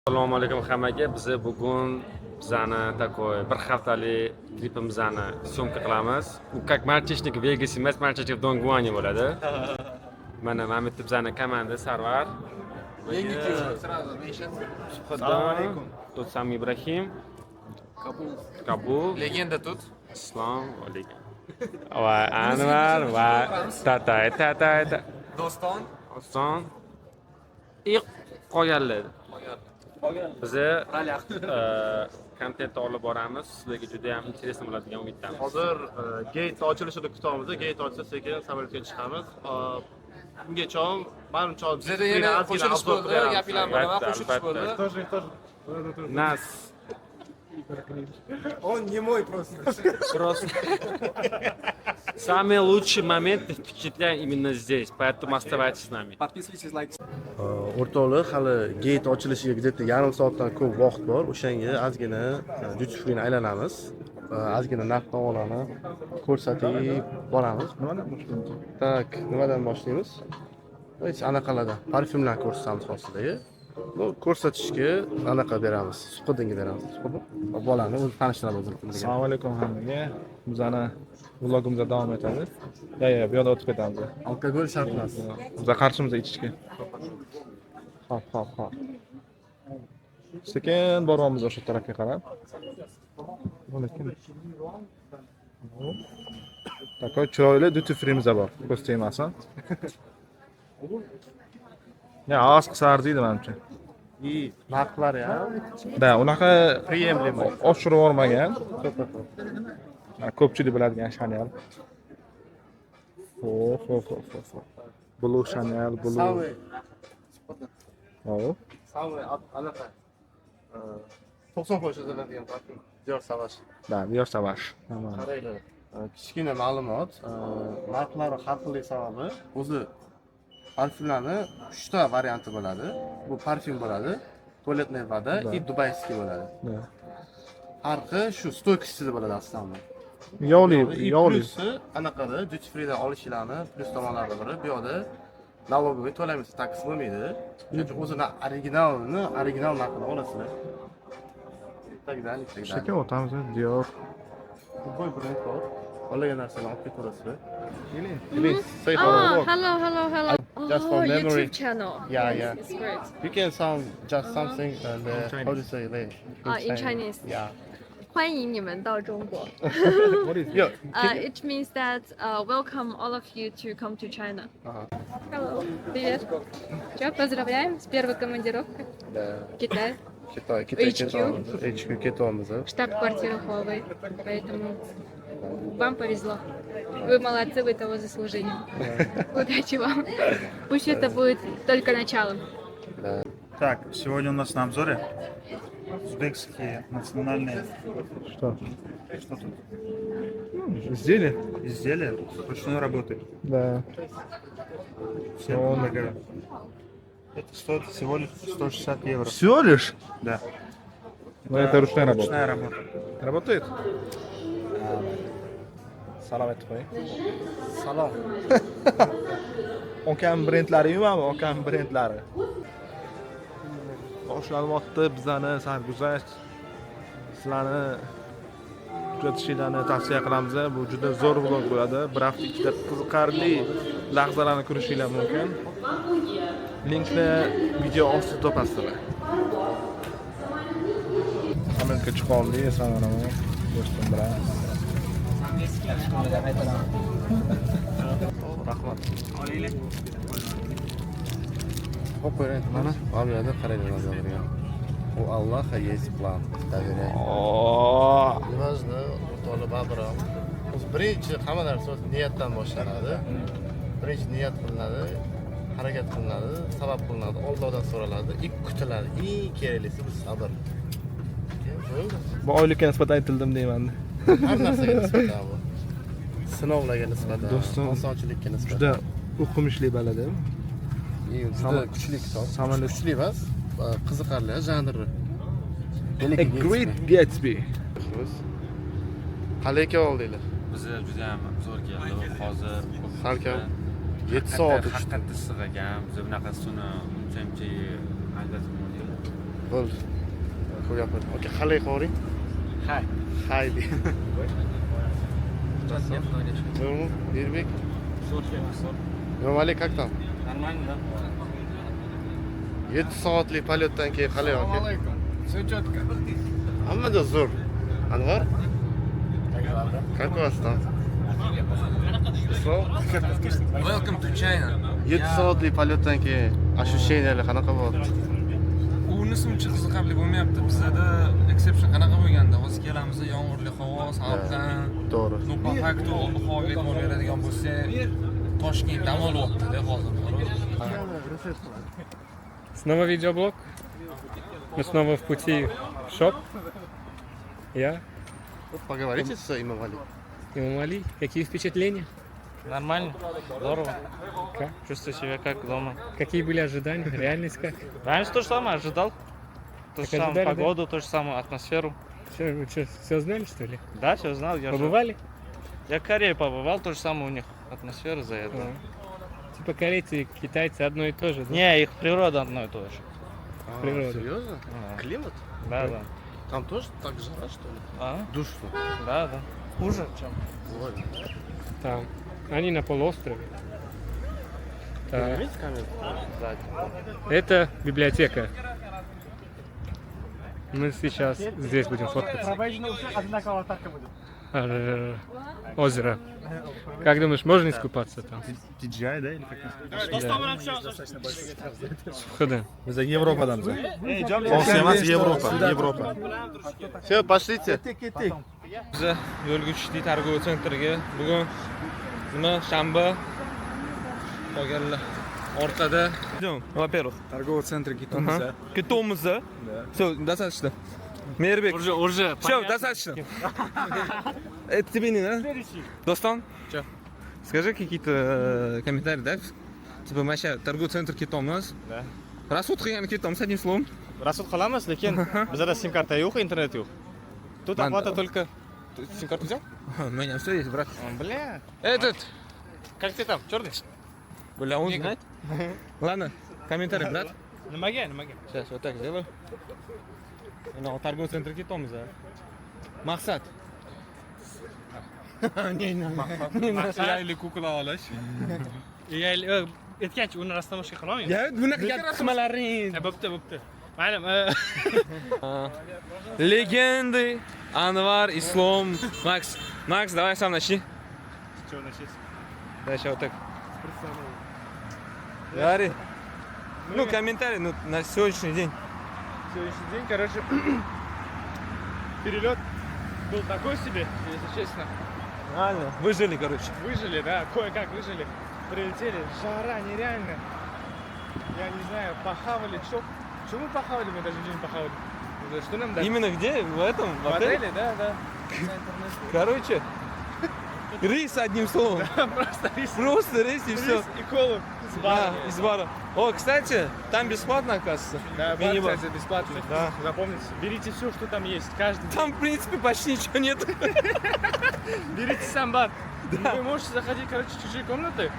Assalomu alaykum hammaga. Biz bugun bizani takoy bir haftalik tripimizni syomka qilamiz. U как мальчишник в Vegas emas, мальчишник в Don Guani bo'ladi. Mana bitta bizani komanda Sarvar. Assalomu alaykum. Тут сам Ibrahim. Kabul. Legenda тут. Islom alaykum. Va Anvar va Tata. Doston. Qo'yganlar. Biz kontent olib boramiz. Sizlarga juda ham интересно bo'ladigan umiddamiz. Hozir gate ochilishini kutamiz. Gate ochsa sekin samolyotga chiqamiz. Bungacha menimcha Bizda yana qo'shilish bo'ldi, gapinglar bo'laman, qo'shilish bo'ldi. Нас Он не мой просто. просто самые лучшие моменты впечатляют именно здесь, поэтому оставайтесь с нами. Подписывайтесь, лайк. o'rtoqlar hali gate ochilishiga где-то yarim soatdan ko'p vaqt bor. O'shanga ozgina duty free aylanamiz. Ozgina narx-navolarni ko'rsatib boramiz. Tak, nimadan boshlaymiz? Hech anaqalardan parfyumlarni ko'rsatamiz hozirda. Bu ko'rsatishga anaqa beramiz. Suqidinga beramiz. Bolani o'zi tanishtiramiz. Assalomu alaykum hammaga. Bizani vlogimizda davom etamiz. Bu yoqda o'tib ketamiz. Alkogol shart emas. Biz qarshimiz ichishga. Hop. Sekin boryapmiz o'sha tarafga qarab. Lekin takoy chiroyli duty freemiz bor. Ko'z tegmasin. Ya, oz qisar deydi menimcha. Narxlar ya. Da, unaqa Priemli emas. oshirib yormagan. Ko'pchilik biladigan Chanel. Blue Chanel, Blue. Oh. Самый anaqa 90 foiz o'zgaradigan parfyum. Dior Sauvage. Da, Dior Sauvage. Qaranglar. Kichkina ma'lumot, narxlari har xil sababi o'zi parfyumlarni 3 ta varianti bo'ladi. Bu parfyum bo'ladi, tualetniy voda и dubayskiy bo'ladi. Farqi shu stoykisida bo'ladi aslida. Yog'li. Plusi anaqada duty free'dan olishinglarni plus tomonlaridan biri bu yoqda налоговый to'laymiz, taksi bo'lmaydi. Chunki o'zini original narxini olasizlar. Tagdan. Sekin o'tamiz, Dior. Voy brend bor. Qolgan narsalarni olib ketaverasizlar. Say Hello. Just for memory. YouTube channel. Yeah. It's great. You can sound just something and how to say like In Chinese. Yeah. 欢迎你们到中国. What is Yeah. It means that welcome all of you to come to China. Hello. Привет. Чё, поздравляем с первой командировкой в Китай. Китай HQ. ketyapmiz. Штаб-квартира Huawei. Поэтому вам повезло. Вы молодцы, вы того заслужили. Удачи вам. Пусть это будет только началом. Так, сегодня у нас на обзоре узбекские национальные Что? что тут? Изделие? Изделия ручной работы. Да. Все дорого. Это стоит всего лишь 160 евро. Всего лишь? Да. Но это ручная работа. Ручная работа. Работает? Salom aytib qo'ying. Salom. Okam brendlari yumami? Okam brendlari. Boshlanyapti bizani sarguzasht. Sizlarni kuzatishinglarni tavsiya qilamiz. Bu juda zo'r vlog bo'ladi. Bir hafta ichida qiziqarli lahzalarni ko'rishinglar mumkin. Linkni video ostida topasizlar. Amerika chiqoldi, sanonaman. Do'stim bilan. Rahmat. Hop, mana bu yerda qaranglar hozirga. U Alloh есть план. Доверяй. Неважно, o'rtoqlar baribir. O'zi birinchi hamma narsa niyatdan boshlanadi. Birinchi niyat qilinadi, harakat qilinadi, sabab qilinadi, Allohdan so'raladi, kutiladi. Eng keraklisi bu sabr. Bu oylikka nisbatan aytildim deyman. Har narsaga nisbatan bu. Sinovlarga nisbatan, Do'stim, osonchilikka nisbatan. Juda o'qimishli balada. Juda kuchli kitob. Samolyot. Kuchli emas, qiziqarli janri. A Great Gatsby. Qalay aka oldinglar? Biz juda ham zo'r keldi. Hozir Salkam 7 soat haqiqatda issiq ekan. Biz bunaqa suvni uncha-muncha ajratib bo'lmaydi. bo'ldi. Ko'p gapirdim. Okey, qalay qo'ring? Hi. Hay deydi. Zo'rmi? Yerbek? Normaliy, как там? Нормально, да? 7 soatlik polyotdan keyin qalay aka? Все четко. Hammada zo'r. Anvar? Как у вас там? Welcome to China. 7 soatlik polyotdan keyin ощущениялар qanaqa bo'lyapti? Unisi uncha qiziqarli bo'lmayapti. Bizda exception qanaqa bo'lganda, hozir kelamiz, yomg'irli havo, salqin. To'g'ri. Ну, по факту, havoga e'tibor beradigan bo'lsak, Toshkent dam olyapti-da hozir. Снова видеоблог. Мы снова в пути в шоп. Я, Вот поговорите с Имам Али. Имам Али. Какие впечатления? Нормально, здорово. Как? Чувствую себя как дома. Какие были ожидания? Реальность как? Раньше то же самое ожидал. То же Так самое ожидали, да? погоду, то же самое атмосферу. Все знали, что ли? Да, все знал. Побывали? Я в Корее побывал, то же самое у них атмосфера за это. Типа корейцы и китайцы одно и то же, да? Не, их природа одно и то же. Природа. Серьезно? А. Климат? Да, да. Там тоже так жара, что ли? А? Душно. Да, да. Хуже, чем. Ой. Там. Они на полуострове. Так. Видите камеру? Сзади. Это библиотека. Мы сейчас здесь будем фоткаться. Озеро. Как думаешь, можно искупаться там? DJI, да, или как? Хода. Biz Yevropadamiz. Osiyo emas, Yevropa. Yevropa. Все, пошлите. Biz yo'lga tushdik Targov sentriga. Bugun nima? Shanba. Qolganlar orqada. Во-первых, Торговый центр Китомза. Китомза. Все, достаточно. Мейербек. Уже. Все, достаточно. Это тебе не надо? Достан? Че? Скажи какие-то комментарии, да? Типа, вообще, торговый центр Китомз. Да. Расход qilgan Китом, с одним словом. Расход qilamiz, lekin bizda sim-karta yo'q, internet yo'q. Тут оплата только... Ты сим-карту взял? У меня все есть, брат. Бля. Этот. Как ты там, черный? Бля, он знает? Ладно, комментарий, брат. Nimaga? Сейчас вот так сделаю. Ну, торговый центр Китомза. Мақсат. Yayli kukla olish. Aytganchi, uni rastamashga qilolmayman. Ya, bunaqa qismalaring. Bo'pti. Mayli. Legenды. Анвар, Ислом, Макс. Макс, давай сам начни. Что начать? Давай сейчас вот так. Говори. Ну, комментарий, ну, на сегодняшний день. Сегодняшний день, короче, перелет был такой себе, если честно. Нормально. Выжили, короче. Выжили, да, кое-как выжили. Прилетели, жара нереально. Я не знаю, похавали, что мы похавали, мы даже не похавали. Что нам дали? Именно где? В этом? В отеле, да. Короче, рис одним словом. Просто рис. Просто рис и все. И колу с бара. Да, из бара. О, кстати, там бесплатно, оказывается. Да, бар, Мини-бар. кстати, бесплатный. Да. Запомните, берите все, что там есть, каждый. Там, в принципе, почти ничего нет. Берите сам бар. Вы можете заходить, короче, в чужие комнаты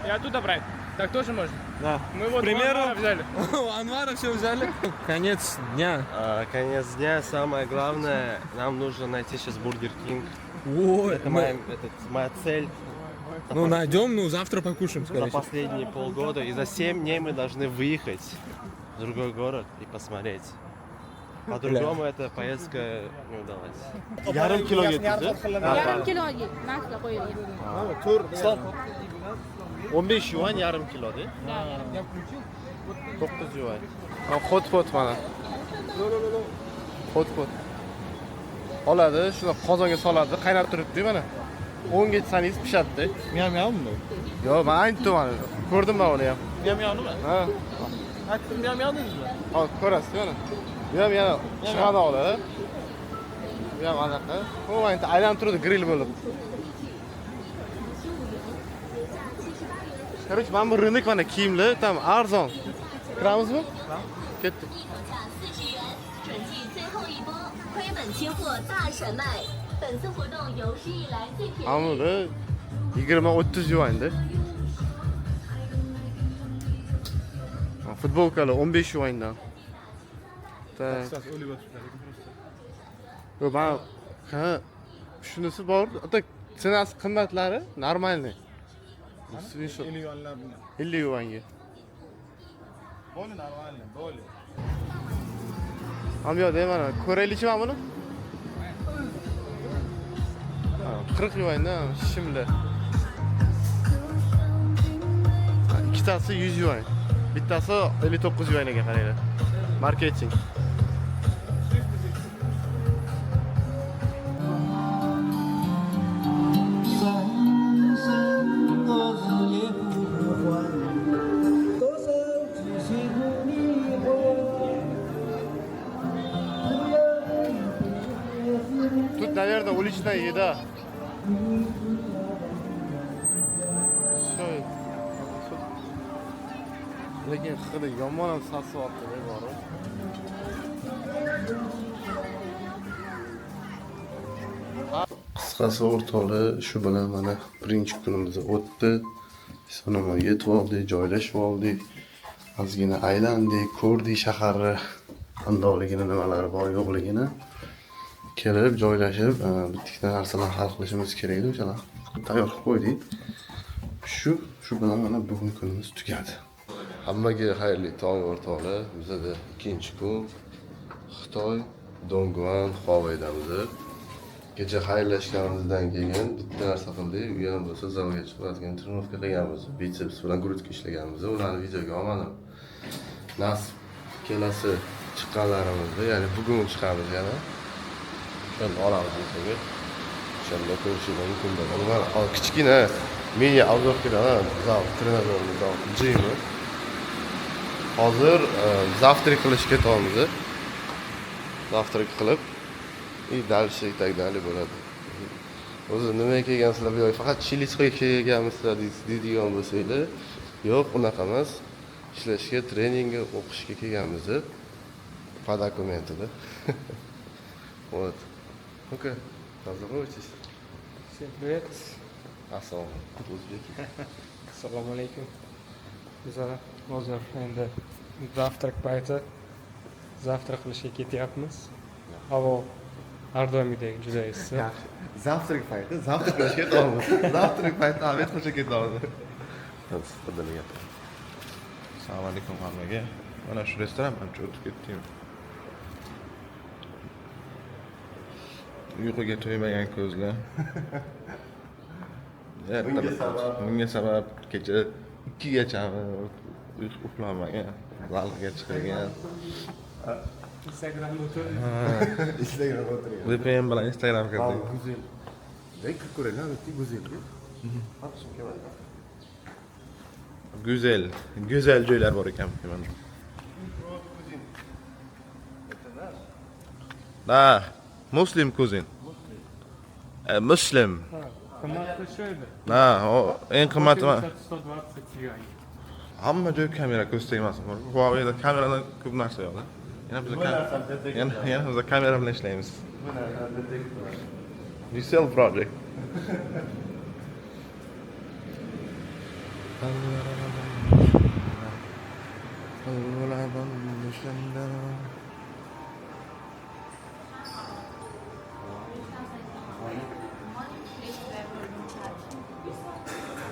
и оттуда брать. Так тоже можно. Да. Мы вот К примеру, Анвара взяли. у Анвара все взяли. Конец дня. Конец дня, самое главное, нам нужно найти сейчас Бургер Кинг. Ой, Это моя цель. ну найдем, ну завтра покушаем, За скорее всего. последние полгода. И за 7 дней мы должны выехать в другой город и посмотреть. По-другому эта поездка не удалась. Yarim kilo yetdi. Yarim kiloga narxlar qo'yilgan. 15 yuan yarim kiloda. 9 yuan. Xot mana. Xot. Oladi, shuni qozonga soladi, qaynatib turibdi mana. 10 ga etsangiz pishadi. Miyam-miyammi? Yo'q, men aytdim mana. Ko'rdim men uni ham. Miyam-miyammi? Ha. Aytdim miyam-miyam dedingizmi? Hozir ko'rasiz mana. Bu ham yana chiqadi oladi. Bu ham anaqa. U endi aylanib turadi grill bo'lib. Короче, mana bu rынок mana kiyimlar tam arzon. Kiramizmi? Ketdik. 亏本清货大甩卖，本次活动有史以来最便宜。 Amada 20-30 yuanda. Futbolkalar 15 yuandan. Так. Kısas öyle götürdüler. Yo, ben ha shunisi bor. Ota tsenasi qimmatlari normalniy. 50 yuanlar. 50 yuanga. Böyle normal, böyle. Ham yo'q deyman, ko'raylikmi buni? 40 yuanda shimda. Ikkitasi 100 yuan. Bittasi 59 yuanga qaranglar. Marketing. Тут, наверное, уличная еда. Всё. Lekin hidi yomon ham sasyapti, bor. Qisqasi o'rtoqlar, shu bilan mana birinchi kunimiz o'tdi. Sonoma yetib oldik, joylashib oldik. Ozgina aylandik, ko'rdik shaharni qandoqligini, nimalari bor yo'qligini. Kelib, joylashib, bitta narsalarni hal qilishimiz kerak edi, o'shalar tayyor qilib qo'ydik. Shu bilan mana bugun kunimiz tugadi. Hammaga xayrli tong o'rtoqlar. Bizda ikkinchi kun Xitoy Dongguan Huawei'damiz. Kecha xayrlashganimizdan keyin bitta narsa qildik. U ham bo'lsa zalga chiqadigan trenovka qilganmiz. Biceps bilan grutka ishlaganmiz. Ularni videoga olmadim. Nasib kelasi chiqqanlarimizda, ya'ni bugun chiqamiz yana. Shuni olamiz bizga. Shunda ko'rishingiz mumkin bo'ladi. Mana kichkina mini obzorkidan zal trenajyorimiz zal jimi. Hozir zavtrak qilishga ketyapmiz. Zavtrak qilib, dalshik tagdali bo'ladi. O'zi nimaga kelgansizlar bu yo'q, faqat chilichga kelganmisizlar deydigan bo'lsanglar, yo'q, unaqa emas. Ishlashga, treningga, o'qishga kelganmiz. Po dokumentida. Вот. Ну-ка, поздоровайтесь. Всем привет. Assalomu alaykum. O'zbek. Assalomu alaykum. Bizlar hozir endi zavtrak payti zavtrak qilishga ketyapmiz. Havo ardomidek juda issiq. Zavtrak payti, zavtrak qilishga ketyapmiz. Zavtrak payti Ahmet qo'sha ketyapmiz. Qadrli. Assalomu alaykum hammaga. Mana shu restoran ancha o'tib ketdim. Uyquga to'ymagan ko'zlar. Bunga sabab kecha 2 gacha uxlamagan, zalga chiqirgan. Instagramda o'tirib. Instagramda o'tirgan. VPN bilan Instagram kirdik. Güzel. Belki ko'raylar, güzel. Go'zal joylar bor ekan mana. Da, Muslim cuisine. Muslim. Qimmatli shu edi. Ha, eng qimmati mana. 120 yuan. Hamma joy kamera ko'z tegmasin. Huawei'da kameradan ko'p narsa yo'q. Yana biz kamera bilan ishlaymiz. Resell project.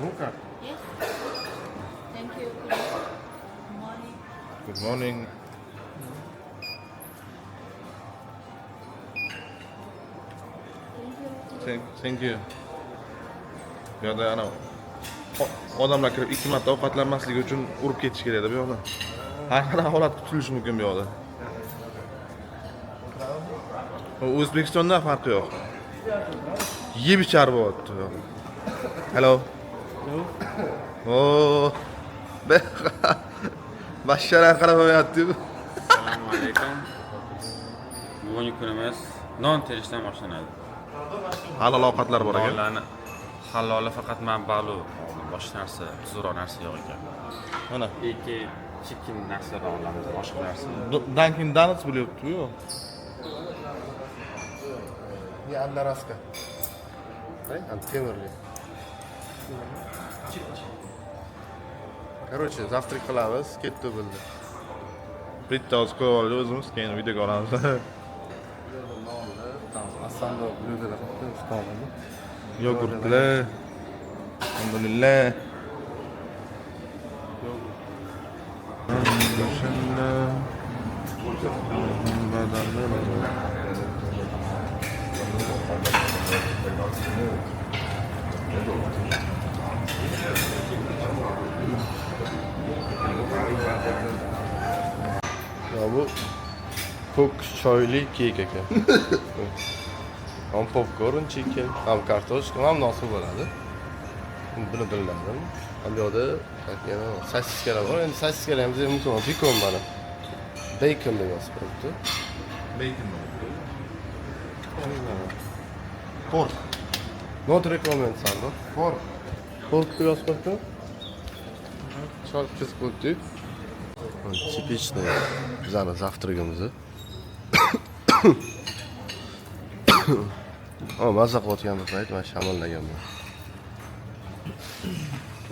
Okay. Yes. Thank you. Good morning. Thank you. Bu yoqda ana odamlar kirib 2 marta ovqatlanmasligi uchun urib ketish kerak edi bu yoqda. Har qanaqa holat qutulishi mumkin bu yoqda. O'zbekistonda farqi yo'q. Yeb ichar bo'lyapti bu yoqda. Hello. Oh. Bashara qaramayapti-ku. Assalomu alaykum. Bugungi kunimiz non terishdan boshlanadi. Halol ovqatlar bor ekan. Nonlarni haloli faqat manbalu, boshqa narsa, tuzroq narsa yo'q ekan. Mana Eki chicken narsalar olamiz, boshqa narsa. Dunkin Donuts bo'lyapti-ku. Не одноразка. Темирli. Короче, завтрак qilamiz, ketdi bo'ldi. bitta hozir ko'rib olaylik o'zimiz, keyin videoga olamiz. Asando blюдо taomini. Yogurtli. Alhamdulillah. Ya bu ko'k choyli kek ekan. Ham popcorn, chicken, ham kartoshka, ham nosib bo'ladi. Buni bilmadim. Ham yoqda yana sosiskalar bor. Endi sosiskalar ham juda mumkin, bikon mana. Bacon deb yozibdi. Bacon. Pork. Not recommend Sandor. Pork. Pork deb yozibdi. Chol chizib qo'ydik. Типичный bizani завтрагimizni. O, mazza qilayotgan payt men shamollaganman.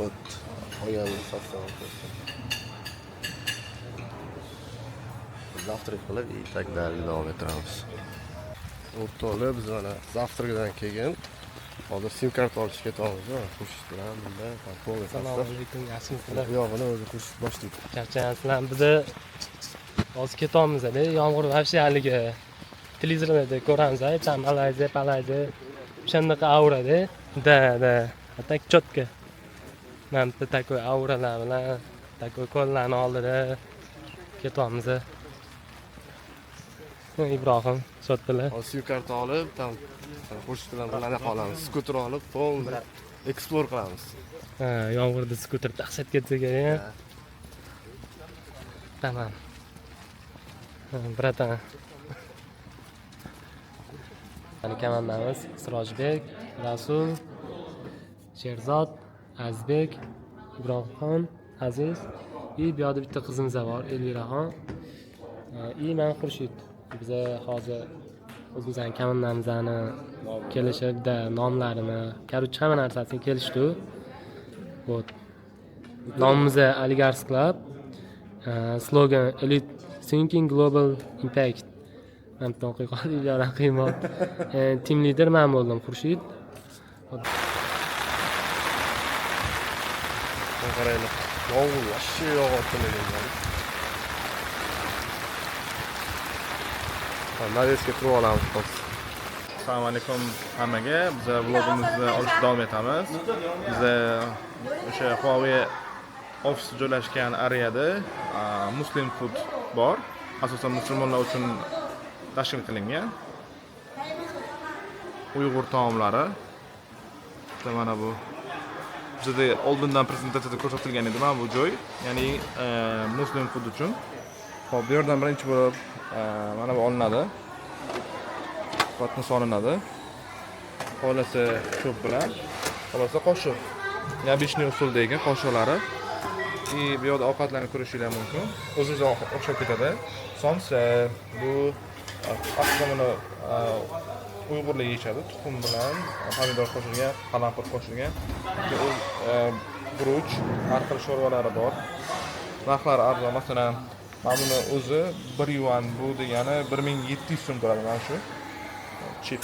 Ot, oyog'imni safsam. Завтрак qilib, и так dalil davom ettiramiz. O'rtoqlar, biz mana завтракdan keyin hozir sim kart olishga ketamiz. Xush bilan bunda kontrol etamiz. Assalomu alaykum, yaxshimisizlar? Yo'g'ini o'zi xush boshlaydi. Charchayapsizlar. Bizni hozir ketamiz-da. Yomg'ir вообще haligi televizorlarda ko'ramiz, там Malayziya, o'shanaqa aurada. Da. Так четко. Mana bitta такой auralar bilan, такой ko'llarni oldida ketamiz. Ibrohim, sotdilar. Hozir sim kart olib, tam qo'shiq bilan birga qolamiz. Skuter olib, полный explore qilamiz. Ha, yomg'irda skuter dahshat ketsa kerak. Tamam. Bratan. Mana komandamiz Sirojbek, Rasul, Sherzod, Azbek, Ibrohimxon, Aziz. И bu yerda bitta qizimiz bor, Elviraxon. И men Xurshid. Biz hozir o'zimizning komandamizni kelishib, nomlarini, короче, hamma narsasini kelishdi. Вот. Nomimiz Aligars Club. Slogan Elite Thinking Global Impact. Men to'qiy qolib raqibot. Team leader men bo'ldim, Xurshid. Qaraylik. Yomg'ir yaxshi yog'ayotgan. Navesga turib olamiz hozir. Assalomu alaykum hammaga. Biz vlogimizni olishda davom etamiz. Biz o'sha Huawei ofis joylashgan areada Muslim food bor. Asosan musulmonlar uchun tashkil qilingan. Uyg'ur taomlari. Mana bu bizda oldindan prezentatsiyada ko'rsatilgan edi mana bu joy. Ya'ni Muslim food uchun. Xo'p, bu yerdan birinchi bo'lib mana bu olinadi. Qotni solinadi. Qolasi cho'p bilan, qolasi qoshiq. Yabishniy usuldagi qoshiqlari. Bu yerda ovqatlarni ko'rishingiz mumkin. O'zingizga o'xshab ketadi. Somsa bu aslida Uyg'urlar yeyishadi. Tuxum bilan, pomidor qo'shilgan, qalampir qo'shilgan. Guruch, har xil sho'rvalari bor. Narxlari arzon. Masalan, mana buni o'zi 1 yuan, bu degani 1700 so'm turadi mana shu. Chip.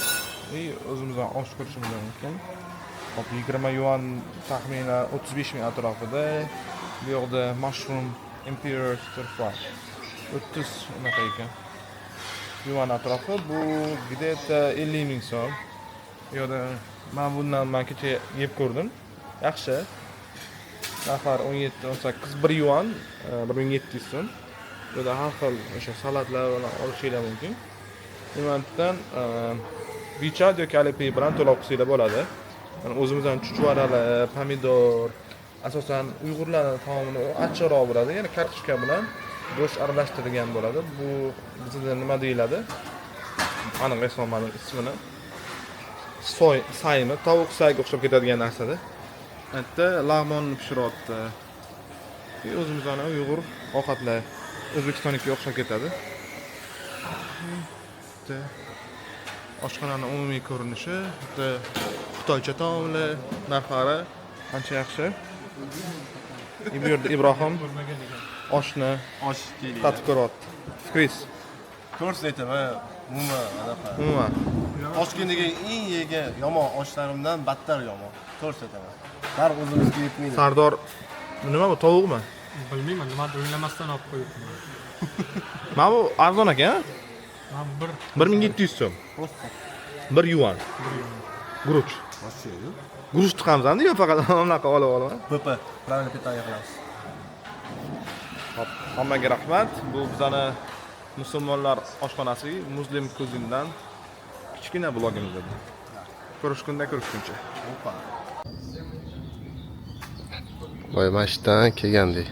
O'zimizdan osh ko'rishimiz mumkin. Hop, 20 yuan taxminan 35 ming atrofida. Bu yoqda mushroom imperial stir fry. 30 unaqa ekan. Yuan atrofi bu где-то 50 ming so'm. Bu yerda men bundan kecha yeb ko'rdim. Yaxshi. Narxlar 17-18 1 yuan 1700 so'm. Bu yerda har xil o'sha salatlar bilan olishingiz mumkin. Nimadan vichat yoki alipay bilan to'lov qilsangiz bo'ladi. Yani o'zimizdan chuchvaralar, pomidor, asosan Uyg'urlarning taomini achchiqroq bo'ladi. Ya'ni kartoshka bilan go'sht aralashtirilgan bo'ladi. Bu bizda nima deyiladi? Aniq eslolmadim ismini. Saymi, tovuq sayga o'xshab ketadigan narsada. Bitta lag'monni pishiryapti. O'zimizdan Uyg'ur ovqatlar O'zbekistonnikiga o'xshab ketadi. Oshxonaning umumiy ko'rinishi, Xitoycha taomlar, narxlari ancha yaxshi. Bu yerda Ibrohim oshni tatib ko'ryapti. Fikringiz? To'g'risini aytaman, umuman Umuman. osh kuniga eng yegan yomon oshlarimdan battar yomon. To'g'risini aytaman. Baribir o'zimizga yetmaydi. Sardor nima bu, tovuqmi? Bilmayman, nimadir o'ylamasdan olib qo'yibman. Mana bu arzon ekan. Mana 1700 so'm. 1 yuan. Guruch. Guruch chiqamiz endi yo faqat unaqa olib olaman. PP, правильно питание qilamiz. Hop, hammaga rahmat. Bu bizani musulmonlar oshxonasi Muslim Cuisine'dan kichkina blogimiz edi. Ko'rishguncha. Voy, mashtadan kelgandik.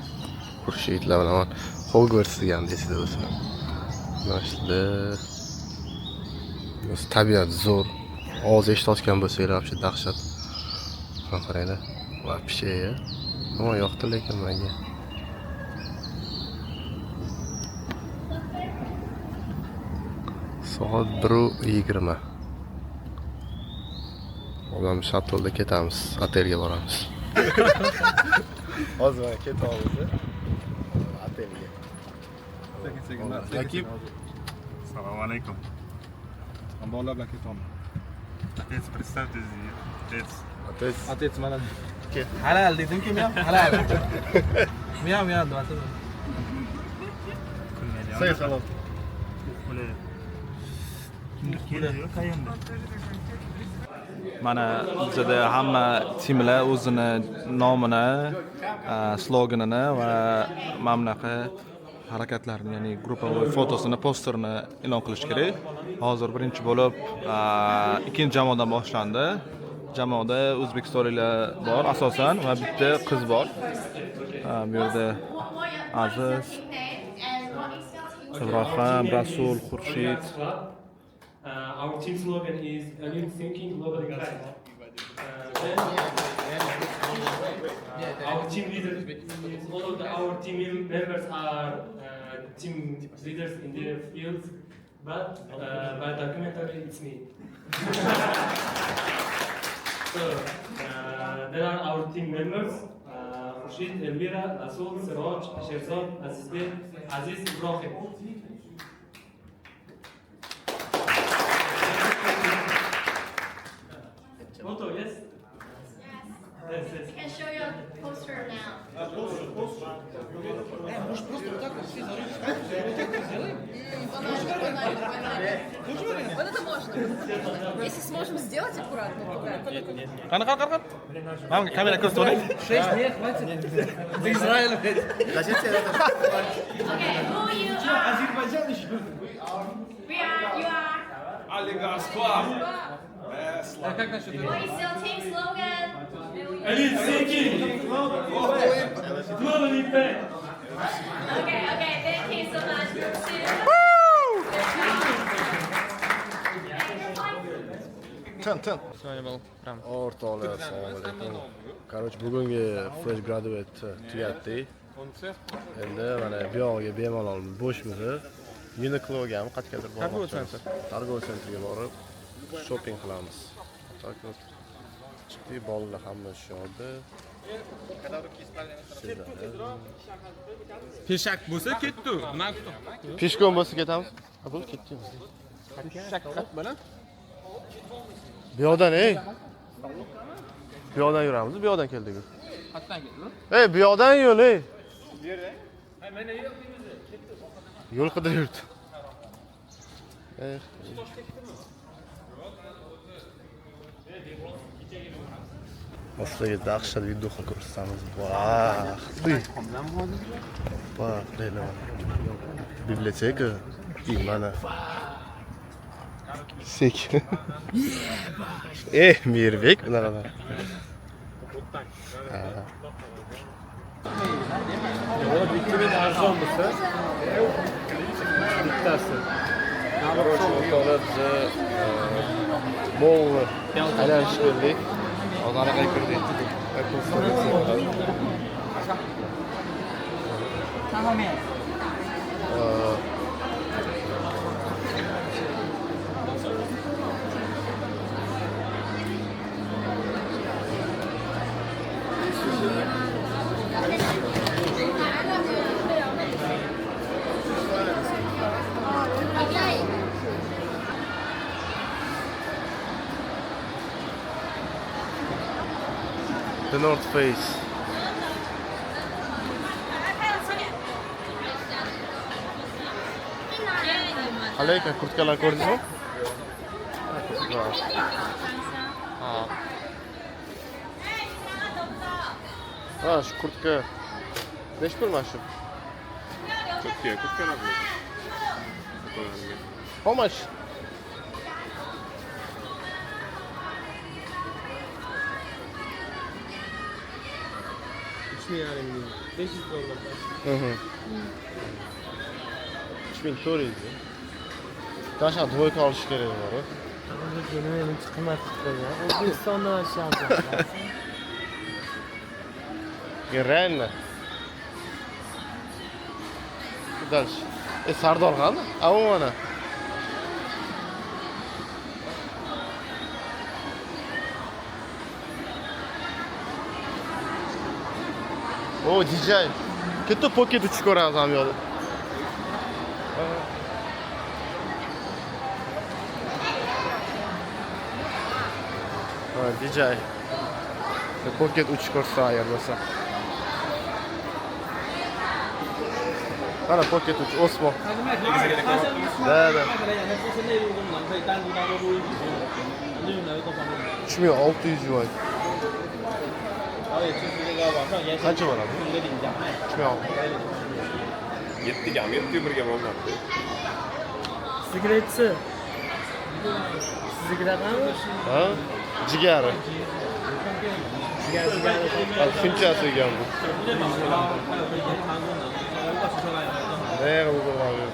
Xurshidlar bilan Hogwarts degandik sizda o'zi. Mashda. Biz tabiat zo'r. Ovoz eshitayotgan bo'lsanglar, вообще dahshat. Qaranglar. Вообще. Nima yoqdi lekin menga. Soat 1:20. Odam shatolda ketamiz, otelga boramiz. Hozir mana ketamiz. Otelga. Rakib. Assalomu alaykum. Bolalar bilan ketaman. Отец, представьтесь, отец. Otec mana. Halal dedim-ku men ham halal. Men ham deb Say salom. Mana bizada hamma timlar o'zini nomini, sloganini va mana bunaqa harakatlarini, ya'ni gruppaviy fotosini, posterini e'lon qilish kerak. Hozir birinchi bo'lib ikkinchi jamoadan boshlandi. Jamoada o'zbekistonliklar bor asosan va bitta qiz bor. Bu yerda Aziz, Ibrohim, Rasul, Xurshid. Our team slogan is a new thinking, global impact. Our team leaders, all of our team members are team leaders in their fields, but by documentary it's me. So there are our team members: Khurshid, Elvira, Rasul, Siraj, Sherzad, Azizbek, Aziz, Ibrahim. Photo, yes? Yes, yes. I can show you a poster now. Вот это можно. Если сможем сделать аккуратно. Qani. Mana kamera ko'rsatib. 6 нет, хватит. Это Израиль. Okay, who you are? You are. Как насчет What is your team slogan? Elite thinking, global impact. Okay, thank you so much. Tin. O'rtoqlar, assalomu alaykum. Короче, bugungi fresh graduate tugatdi. Endi mana bu yog'iga bemalol bo'shmiz. Uniqlogami qayergadir bormoqchimiz. Торговый sentrga borib shopping qilamiz. Tak вот. Chiqdi, bolalar hamma shu yerda. Peshak bo'lsa ketdi. Nima kutdim? Peshkom bo'lsa ketamiz. Bu ketdi. Peshak bilan. Bu yoqdan, bu yoqdan yuramiz, bu yoqdan keldik. Qayerdan keldingmi? Bu yoqdan yo'l, Bu yerda? Mana yo'l qidirib yurdi. Sizlarga dahshat videoga ko'rsatamiz. Baxtli. Biblioteka. Mana. Sek. Mirbek bunaqa. Bitta arzon bo'lsa, bittasi. Molni aylanishib keldik. Hozir kirdik. The North Face. Qalay ekan, kurtkalar ko'rdingizmi? Ha. Ha, shu kurtka. Necha pul mana shu? Kurtkalar. How much? $3400. Tasha dvoyka olish kerak bor. O'zbekistonda shampion. Реально. Дальше. Sardor qani? A u mana. O DJ. Katta pocket uchib ko'ramiz ham yo'lda. Ha, DJ. Pocket uchib ko'rsa agar bo'lsa. Mana pocket uch Osmo. Da. 3600 yuan. Qancha bo'ladi? 701ga bo'lmadi. Sigaretchi. Sizga raqami? Ha? Jigari. Shunchasi ekan bu. Bu bo'ladi.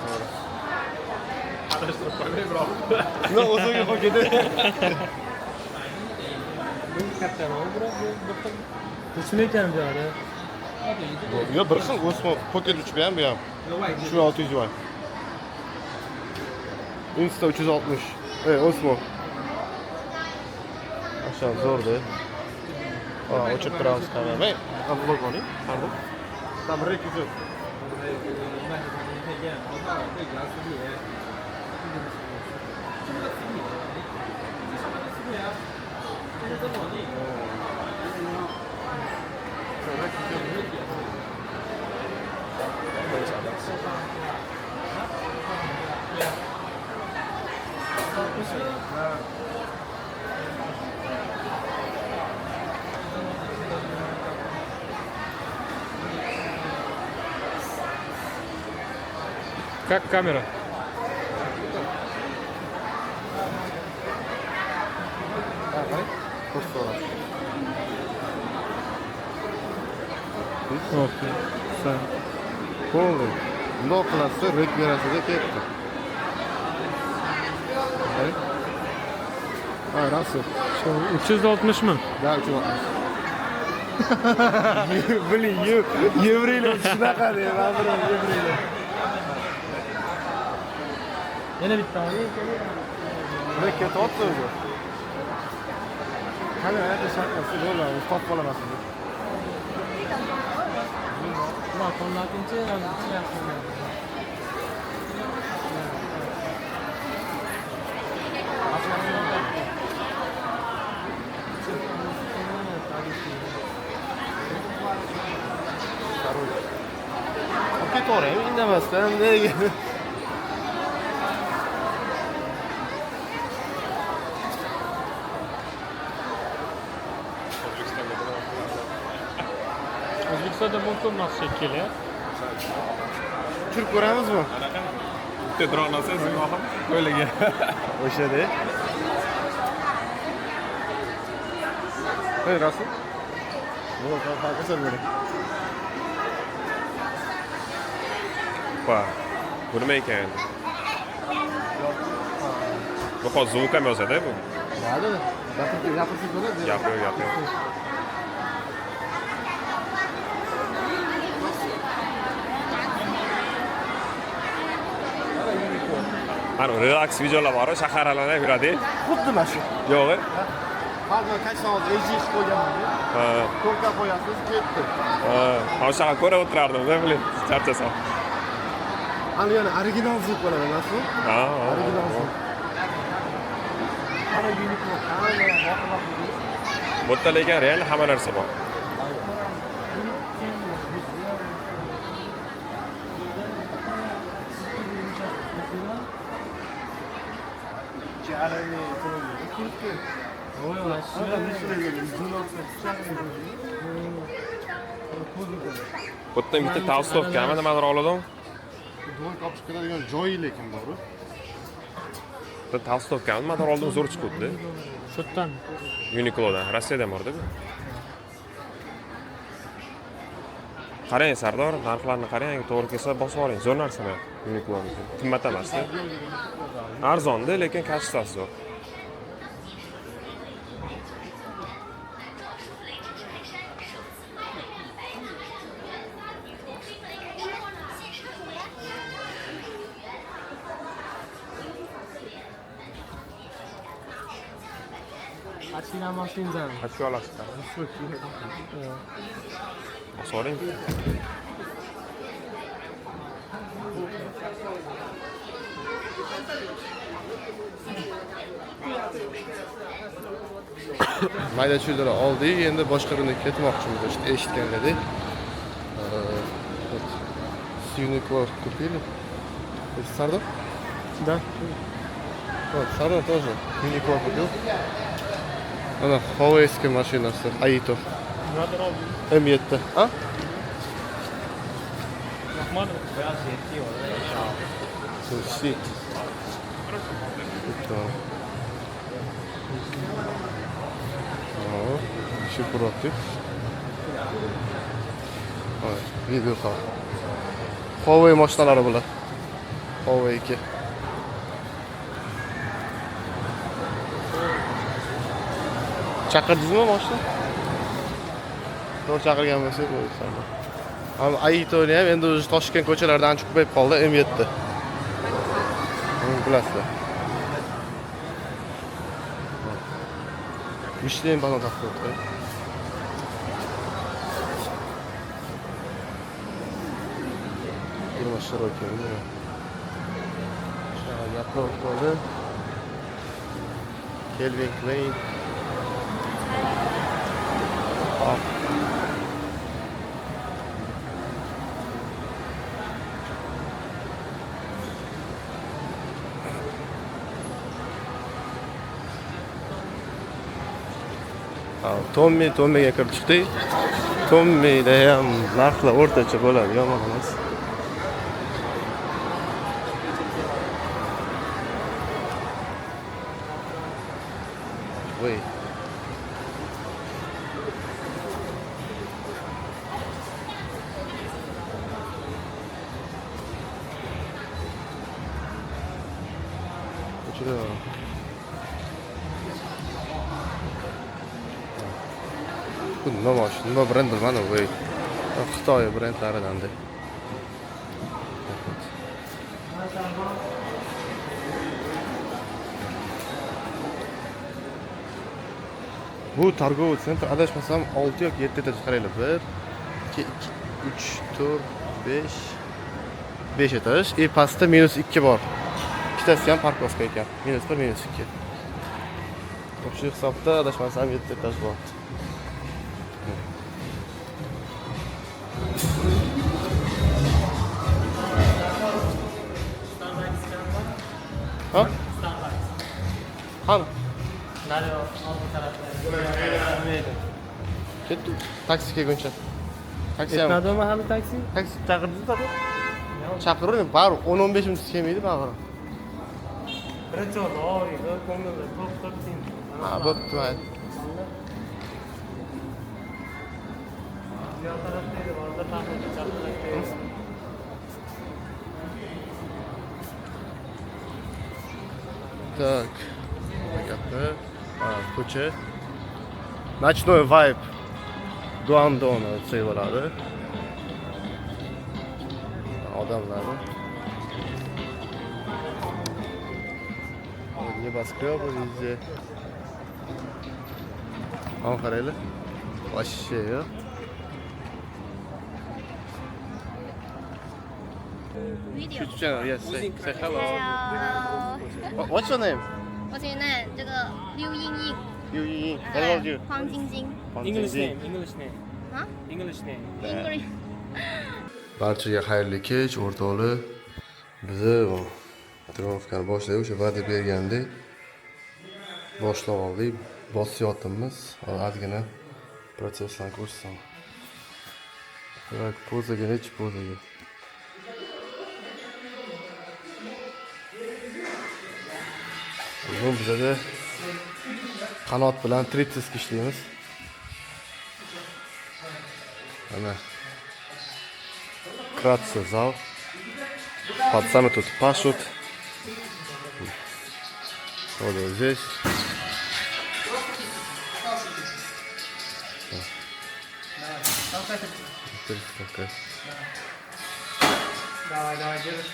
No, o'ziga qo'ydi. Nechmi ekan bu yoqda? Yo, bir xil Osmo pocket uch bu ham. 3600 yuan. Insta 360. Osmo. Aşağı zordu. O'chib turamiz qaramay. Vlog oling. Pardon. Tam rekvizit. Как камера? Okey. Sen. Bo'ldi. Bundoq qilasiz, rek berasiz ketdi. Ha, rasul. 360 mı? Da, 360. Bilin, yevreyle shunaqa deydi, men yevreyle. Yana bitta oling. Rek ketyapti o'zi. Qani, yana shaqasi bo'ladi, stop qolmasin. Ular qo'llatinchi Ketaveraymi, indamasdan nega? O'zbekistonda mumkin emas shekilli. Tushirib ko'ramizmi? Tedroqlasa sizga ham qo'ylaga. O'shada. Hey, Rasul. Bunu farkı sanırım. Bak. Bu ne mekan? Bu kadar zoom kamerası değil mi? Hadi. Yapırsın böyle. Yapıyor. Hani relax videolar var, shahar alana yuradi. Xuddi mana shu. Yo'q. Hozir qaysidan EJ qo'yganman. Ha. Ko'rka qo'yasiz, ketdi. Ha, o'shaqa ko'rib o'tirardim, nima bilay, charchasam. Ana yana original zvuk bo'ladi, mana shu. Ha. Original zvuk. Ana unicorn, ana Bu yerda lekin real hamma narsa bor. Bu yerda bitta толстовка nimadir oladim? Do'l olib chiqadigan joyi lekin bor. Bitta толстовка nimadir oldim, zo'r chiqibdi. Shu yerdan. Uniqlodan, Rossiyadan borda bu. Qarang Sardor, narxlarni qarang, to'g'ri kelsa bosib oling. Zo'r narsalar Uniqlodan. Qimmat emas. Arzonda, lekin kачествоsi zo'r. Achina mashinzan. Qachon olasizlar? So'rang. Mayda chuydalar oldik, endi boshqa birga ketmoqchimiz, işte eshitgan edik. Uniqlo купили. Sardor? Да. Вот, Sardor тоже Uniqlo купил. Ana Huawei'ski mashinasi, Aito. Nimadir oldi? M7. Ha? Rahmatov. Си. Еще против. Video qal. Huawei mashinalari bular. Huawei 2. Chaqirdingizmi mashina? To'g'ri chaqirgan bo'lsangiz bo'ladi. Ama Aito'ni ham endi o'zi Toshkent ko'chalarida ancha ko'payib qoldi, M7. Bilasizlar. Michelin balon taqdi. Firma широкий, да. Сейчас я пробую. Calvin Klein. Tommy'ga kirib chiqdik. Tommy'da ham narxlar o'rtacha bo'ladi, yomon emas. Voy. Juda nima brend bilmadim, voy. Xitoy brendlaridan de. Bu торговый центр adashmasam 6 yoki 7 etaj qaranglar. 1 2 3 4 5 etaj. И pastda -2 bor. Ikkitasi ham parkovka ekan. -1, -2. Shu hisobda adashmasam 7 etaj bor. Ha? Qani? Nari oldi tarafda. Ketdi. Taksi kelguncha. Taksi ham. Ketmadimi hali taksi? Taksi chaqirdingiz tabi? Chaqiring, bari 10-15 minut kelmaydi bari. Birinchi o'rni og'riydi, ko'ngilda to'xtatsin. Ha, bo'pti, mayli. Bu tarafda edi, hozir taxminga chaqirdik. Так. Ko'cha. Ночной vibe. Duandona seviladi. Odamlar. Небоскребы везде. Qaranglar. Вообще yo'q. YouTube channel, yes. Say hello. What's your name? What's your name? 这个刘茵茵。刘茵茵。What about you? 黄晶晶。 English name, English name. Ha? English name. English. Barchaga xayrli kech, o'rtoqlar. Bizni trenirovkani boshladik, o'sha va'da bergandek boshlab oldik. Bosyapmiz. Ozgina protsesslarni ko'rsam. Demak, pozaga hech pozaga. Bugun bizda qanot bilan tripsis ishlaymiz. Ana. Kratsa zal. Под самый тут пашут. Вот здесь. Давай, держи.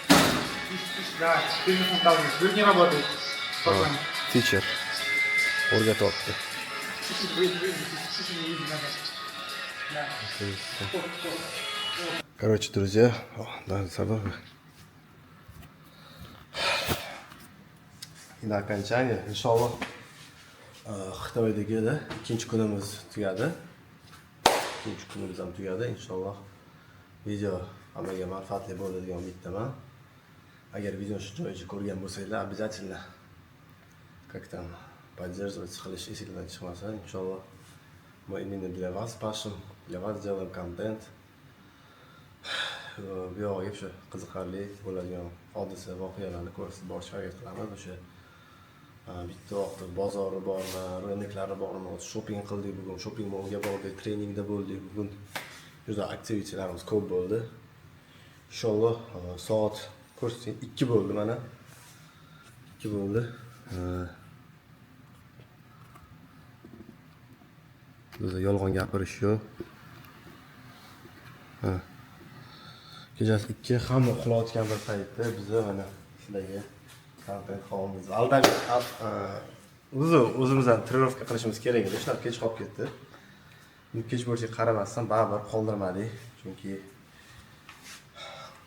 Давай, ты не фунтовый. Будет не работает. Спокойно. Teacher. O'rgatyapti. Короче, друзья, да, забавно. И на окончание, иншаллах, Xitoydagi ikkinchi kunimiz tugadi. Ikkinchi kunimiz ham tugadi, inshaalloh. Video hammaga manfaatli bo'ladi degan umiddaman. Agar videoni shu joyigacha ko'rgan bo'lsanglar, обязательно как там поддерживать, qilish esingizdan chiqmasa, inshaalloh. Мы именно для вас пашем, для вас делаем контент. Bu yoqqa shu qiziqarli bo'ladigan hodisa voqealarni ko'rsatib borishga harakat qilamiz. O'sha bitta vaqtda bozori bormi, rynoklar bormi, shopping qildik bugun, shopping mallga bordik, treningda bo'ldik bugun. Juda aktivitelarimiz ko'p bo'ldi. Inshaalloh soat ko'rsating 2 bo'ldi mana. 2 bo'ldi. Bizda yolg'on gapirish yo'q. Kechasi 2 hamma uxlayotgan bir paytda biza mana sizlarga kontent qilamiz. Albatta o'zimizdan trenirovka qilishimiz kerak edi. Shunaqa kech qolib ketdi. Kech bo'lishiga qaramasdan baribir qoldirmadik. Chunki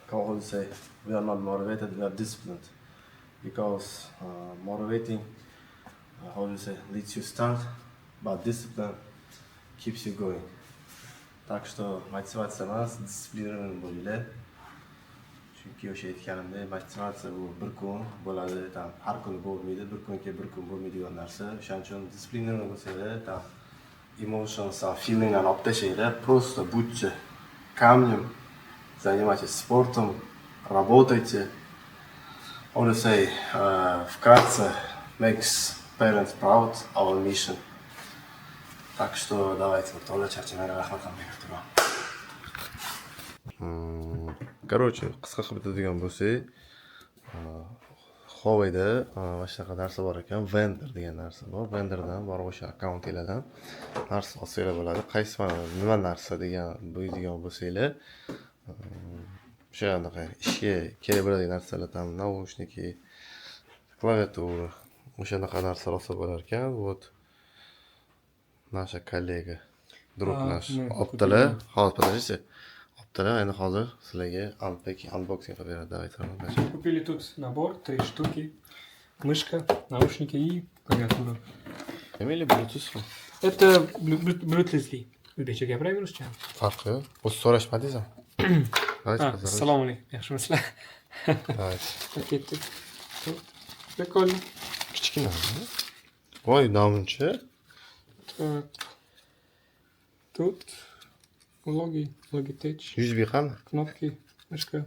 how to say, we are not motivated, we are disciplined. Because motivating, how to say, leads you start, but discipline keeps you going. Так что motivatsiya emas, disiplinirованный bo'linglar. Chunki o'sha aytganimdek, motivatsiya bu bir kun bo'ladi, har kun bo'lmaydi, bir kun keyin bir kun bo'lmaydigan narsa. O'shaning uchun disiplinirованный bo'lsanglar, emotions, feelinglarni olib tashlanglar, просто будьте камнем, занимайтесь спортом, работайте. How to say, вкратце, makes parents proud, our mission. Так что давайте, to'la charchamanglar, rahmat hammaga turib. Короче, qisqa qilib aytadigan bo'lsak, Huawei'da mana shunaqa narsa bor ekan, vendor degan narsa bor. Vendordan borib o'sha akkauntinglardan narsa olsanglar bo'ladi. Qaysi nima narsa degan bo'ladigan bo'lsanglar, o'sha anaqa ishga kerak bo'ladigan narsalar, tam naushniki, klaviatura, o'shanaqa narsalar olsa bo'lar ekan. Вот наша коллега, друг наш, optilar, hozir подождите. Optilar endi hozir sizlarga unboxing qilib beradi. Давайте. Купили тут набор, 3 штуки, мышка, наушники и клавиатура. Имели Bluetooth? Это Bluetooth. O'zbekcha gapiray ruscha. Farqi yo'q. O'zi so'rashmadingiz ham. Assalomu alaykum. Yaxshimisizlar? Давайте. Paketdik. Прикольно. Kichkina. Voy, namuncha. Так. Тут Logitech. USB qani? Кнопки, мышка.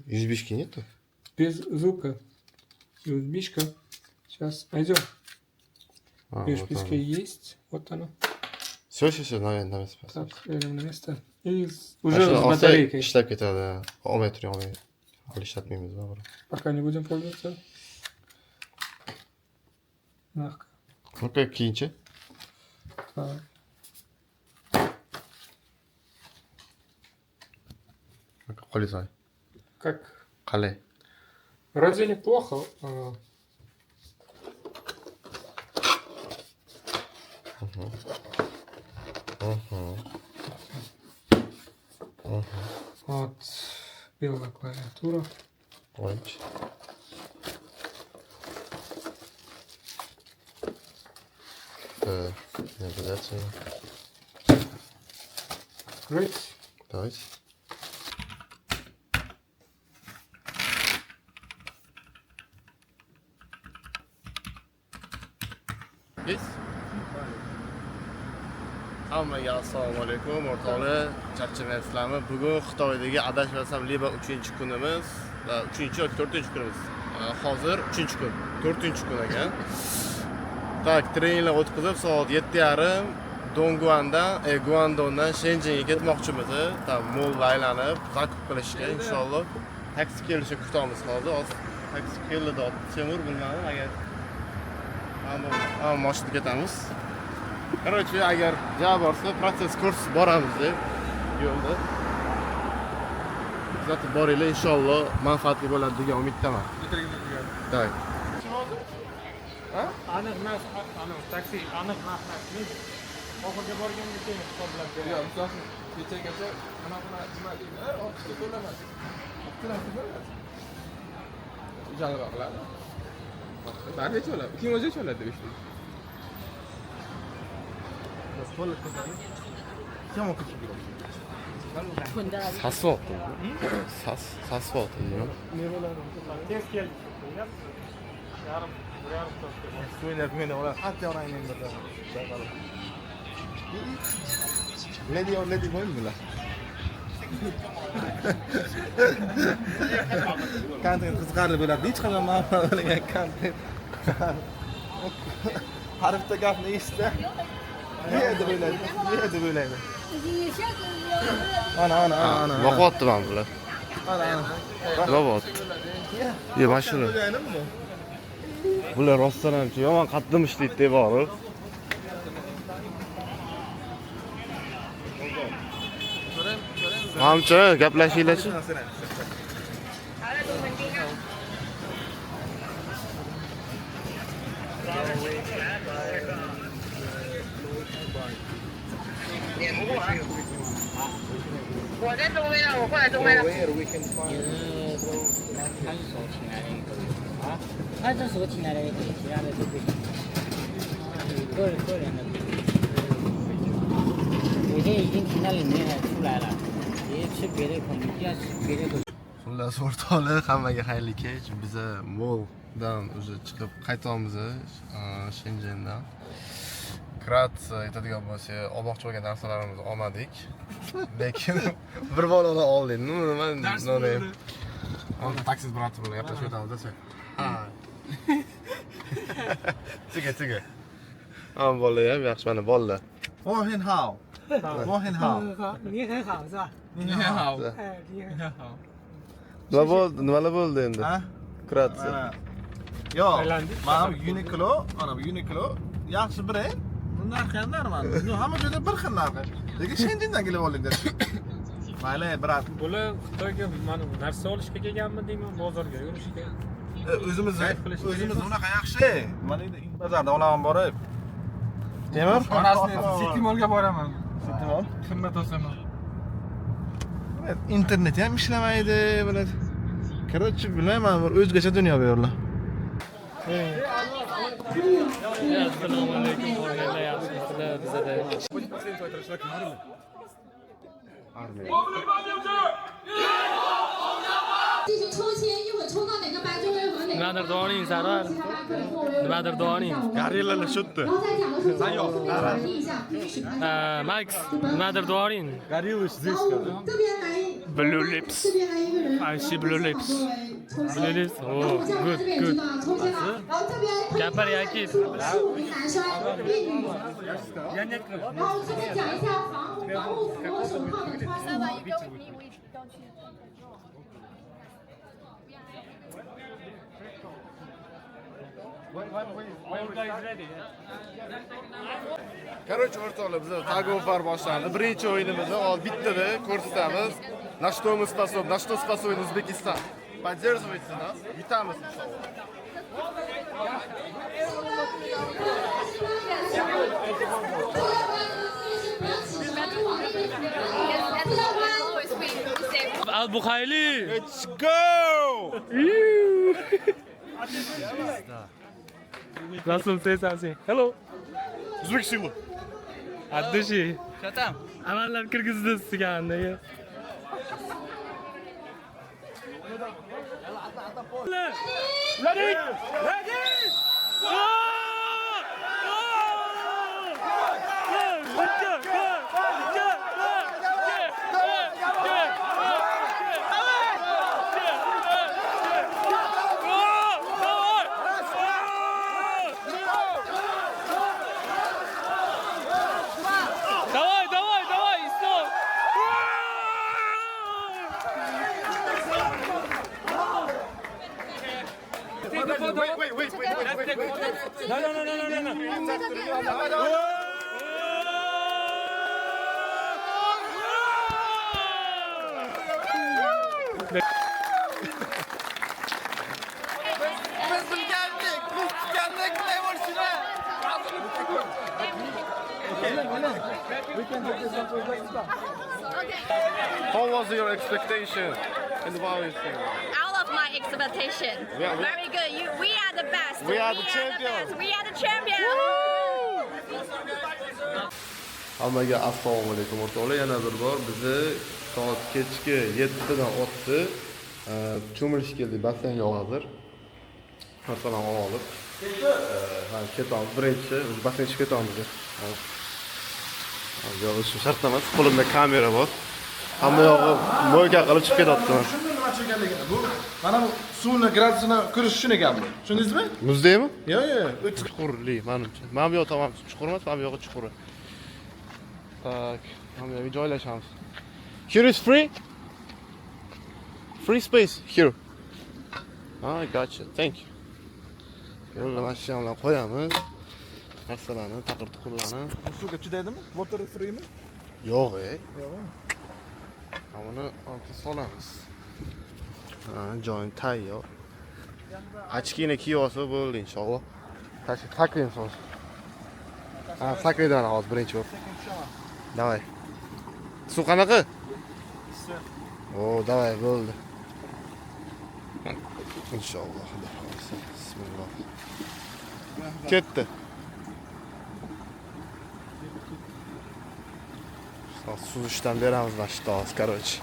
USB-шки нету? Без звука. USB-шка. Сейчас найдем. USB-шка есть. Вот оно. Все, на место. Так, берем на место. И уже с батарейкой. Ishlab ketadi. Olmay turing. Ishlatmaymiz baribir. Пока не будем пользоваться. Мягко. Ну-ка, keyinchi. Так. Qo'lizay. Как? Qalay? Вроде неплохо. Вот белая клавиатура. Orange. Не обязательно. Открыть. Давайте. Yes. Hammaga assalomu alaykum. O'rtoqlar, charchamayapsizlarmi? Bugun Xitoydagi adashmasam liba 3-kunimiz, 3 yoki 4-kunimiz. Hozir 3-kun, 4-kun ekan. Tak, treninglar o'tkazib soat 7:30 Guangdondan Shenzhenga ketmoqchimiz. Tam mo'lni aylanib, zakup qilishga inshaalloh. Taksi kelishini kutamiz hozir. Taksi keldi, Temur bilmadim agar hamma mashina ketamiz. Короче, agar javob borsa, protsess kurs boramiz deb yo'lda. Kuzatib boringlar, inshaalloh manfaatli bo'ladi degan umiddaman. Tak. Aniq narx, aniq taksi, aniq narx. Oxirga borganda keyin hisoblab beradi. Yo'q, misol kechagacha nima qiladi? Ortiqcha to'lamas. Jalg'a qiladi. Barcha to'ladi. Kim o'zi to'ladi deb ishlaydi. Siamo qui ci Sasvot. Sasvot. Tez keldi. Yarim soat. O'ynab meni ular hatto o'raymen birda. Lady bo'ldilar. Kontent qiziqarli bo'ladi. Hech qachon ma'nolangan kontent. Harfda gapni eshitsa, nega deb o'ylaydi. Ana. Vaqotdi men bular. Ana. Vaqot. Ye, mashina. Bular rostdan ham yomon qatdim ishlaydi deb borib. Hamcha gaplashinglarchi.这是我请来的，其他的都不行。个人的，有些已经停在里面了，出来了，也吃别的口，要吃别的口。 Xullas o'rtoqlar, hammaga xayrli kech. Biz Moldan o'zi chiqib qaytamiz Shenzhendan. Krat aytadigan bo'lsa, olmoqchi bo'lgan narsalarimizni olmadik. Lekin bir bolani oldik. Nima? Hozir taksi brati bilan gaplashib o'tamiz-da. Ha. Tiga. Ham bolalar ham yaxshi, mana bolalar. Wohin hao. Wohin hao. 你很好是吧？你很好。哎，你很好。 Nimalar bo'ldi endi? Kratsa. Yo'q, mana bu Uniqlo, yaxshi brend. Bu narxi ham normal. Hamma joyda bir xil narxi. Lekin Shenzhendan kelib oldinglar. Mayli, brat. Bular Xitoyga mana narsa olishga kelganmi deyman, bozorga yurishga. O'zimiz unaqa yaxshi. Mana endi bozorda olaman borib. Temur, City Mallga boraman. City Mall qimmat olsaman. İnternet ham ishlamaydi, bo'ladi. Короче, bilmayman, bir o'zgacha dunyo bu yerlar. Assalomu alaykum, o'rganlar yaxshimisizlar? Bizada 进行抽签，一会抽到哪个白中人和哪个 nimadir duoning Sarvar? Nimadir duoning? Gariyalarni shotdi. 然后再讲的是从后面传递一下，开始拍。 Max, nimadir duoning? 然后这边来 Blue lips. 这边来一个人， I see blue lips. 抽签。 Blue lips. 然后 Oh, 这样 good, 这边知 good. 道抽签了，然后这边会 Gapar yaki. 15名男生，1女。然后这边讲一下防护服和手套的穿着。 Короче, o'rtoqlar, biz tagovfar boshlandi. Birinchi o'yinimizni bittada ko'rsatamiz. На что мы способны? На что способен Узбекистан? Поддерживайте нас. Витамыз. Al-Bukhayli. Let's go! Rasul, say something. Hello. Uzbek sili. Addushi. Chatam. Amallar kirgizdi sizga andaga. Ready? How was your expectation in the Bali thing? Out of my expectation. Yeah, Very good. We are the best. We are the champions. We are the champions. Hammaga assalomu alaykum o'rtoqlar. Yana bir bor bizni soat kechki 7dan o'tdi. Cho'milish keldik basseynga hozir. Masalan olib. Ha, ketamiz. Birinchi basseynga ketamiz. Yo'q, shu shart emas. Qo'limda kamera bor. Hamma yog'i mo'yga qilib chiqib ketyapman. Shunda nima tushunganligini bu mana bu suvni gradusini ko'rish uchun ekanmi? Tushundingizmi? Muzdaymi? Yo'q, chuqurli menimcha. Mana bu yoq tamom chuqur emas, mana bu yog'i chuqur. Tak, mana bu yerga joylashamiz. Here is free? Free space here. I gotcha. Thank you. Yo'lga mashinani qo'yamiz. Narsalarni, taqir-tuqurlarni. suvga chidaydimi? Motor free-mi? Yo'q, Yo'q. Buni olib solamiz. Joy tayyor. Ochkini kiyib olsa bo'ldi inshaalloh. Saklaymiz hozir. Saklaydan hozir birinchi bo'lib. Davay. Suv qanaqa? Davay bo'ldi. Inshaalloh. Bismillah. Ketdi. Suzishdan beramiz mana shu toz, короче.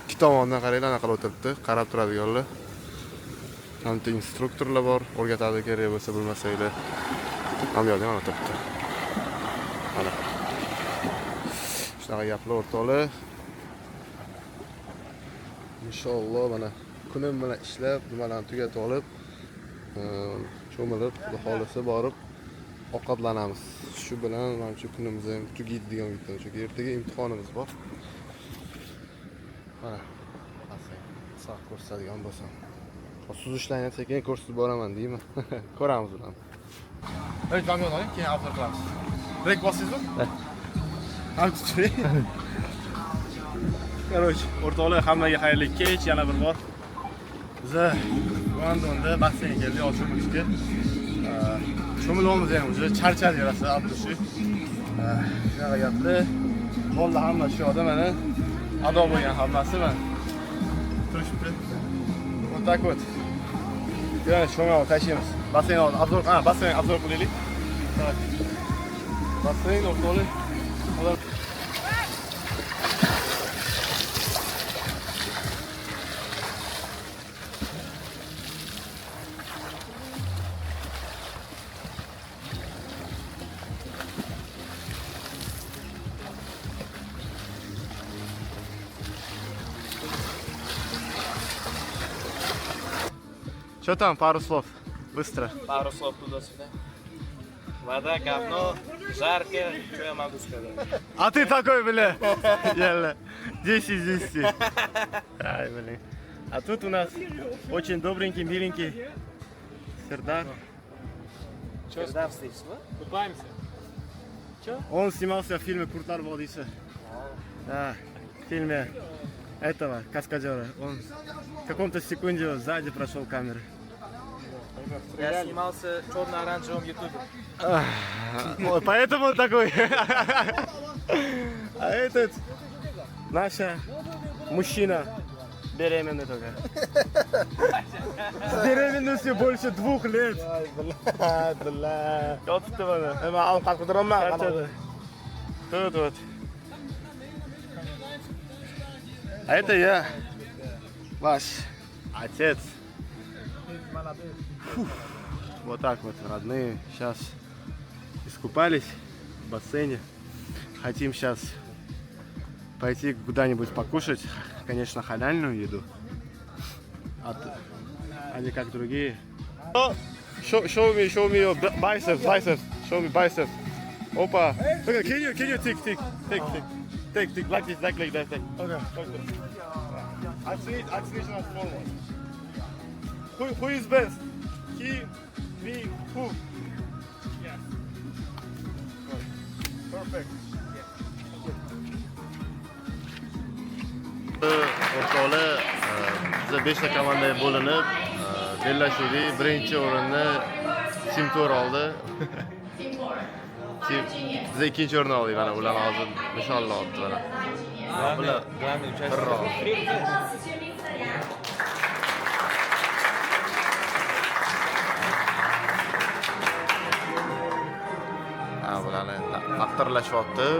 Ikki tomondan qaranglar, anaqa qilib o'tiribdi, qarab turadiganlar. Hamda instruktorlar bor, o'rgatadi kerak bo'lsa bilmasanglar. Ham yo'q, mana o'tiribdi. Mana. Shunaqa gaplar o'rtoqlar. Inshaalloh mana kunim bilan ishlab, nimalarni tugatib olib, cho'milib, xudo xolisa borib ovqatlanamiz. Shu bilan menimcha kunimiz ham tugaydi degan umiddaman. Chunki ertaga imtihonimiz bor. Mana, saq ko'rsatadigan bo'lsam. Suzishlarni sekin ko'rsatib boraman deymi? Ko'ramiz ularni. Hayt, vam yo'q, keyin avtor qilamiz. Brek bosingizmi? Ham tuting. Короче, o'rtoqlar, hammaga xayrli kech, yana bir bor. Biz Guangdongda basseynga keldik, ochilishga. Cho'milyapmiz ham o'zi, charchadik rosa, abdushi. Shunaqa gaplar. Bo'ldi hamma shu yoqda mana ado bo'lgan hammasi mana. Turishibdi. Вот так вот. Yana cho'milib tashlaymiz. Basseyn obzor, basseyn obzor qilaylik. Basseyn o'rtoqlar. Что там, пару слов? Быстро. Пару слов туда-сюда. Вода, говно, жарко, что я могу сказать? А ты такой, бля. Ялла. 10 из 10. Ай, блин. А тут у нас очень добренький, миленький Сердар. Сердар встретил? Купаемся. Он снимался в фильме «Куртар Валдиса». Да, в фильме этого каскадера. Он в каком-то секунде сзади прошел камеры. Я снимался в черно-оранжевом ютубе. Поэтому он такой. А этот наша мужчина беременный только. С беременностью больше 2 лет. Тут вот. А это я, ваш отец. Фух. Вот так вот, родные. Сейчас искупались в бассейне. Хотим сейчас пойти куда-нибудь покушать. Конечно, халяльную еду. А не как другие. Show me your biceps. Show me biceps. Опа. Okay, can you take like this, like that. Okay. Отлично forward. Who is best? He big hook. Yes. Perfect. O'rtoqlar, biz 5 ta komandaga bo'linib, bellashuvda birinchi o'rinni Simtor oldi. Biz ikkinchi o'rin oldik, mana ular hozir nishonla oldi mana. Bular bularni taqdirlashyapti.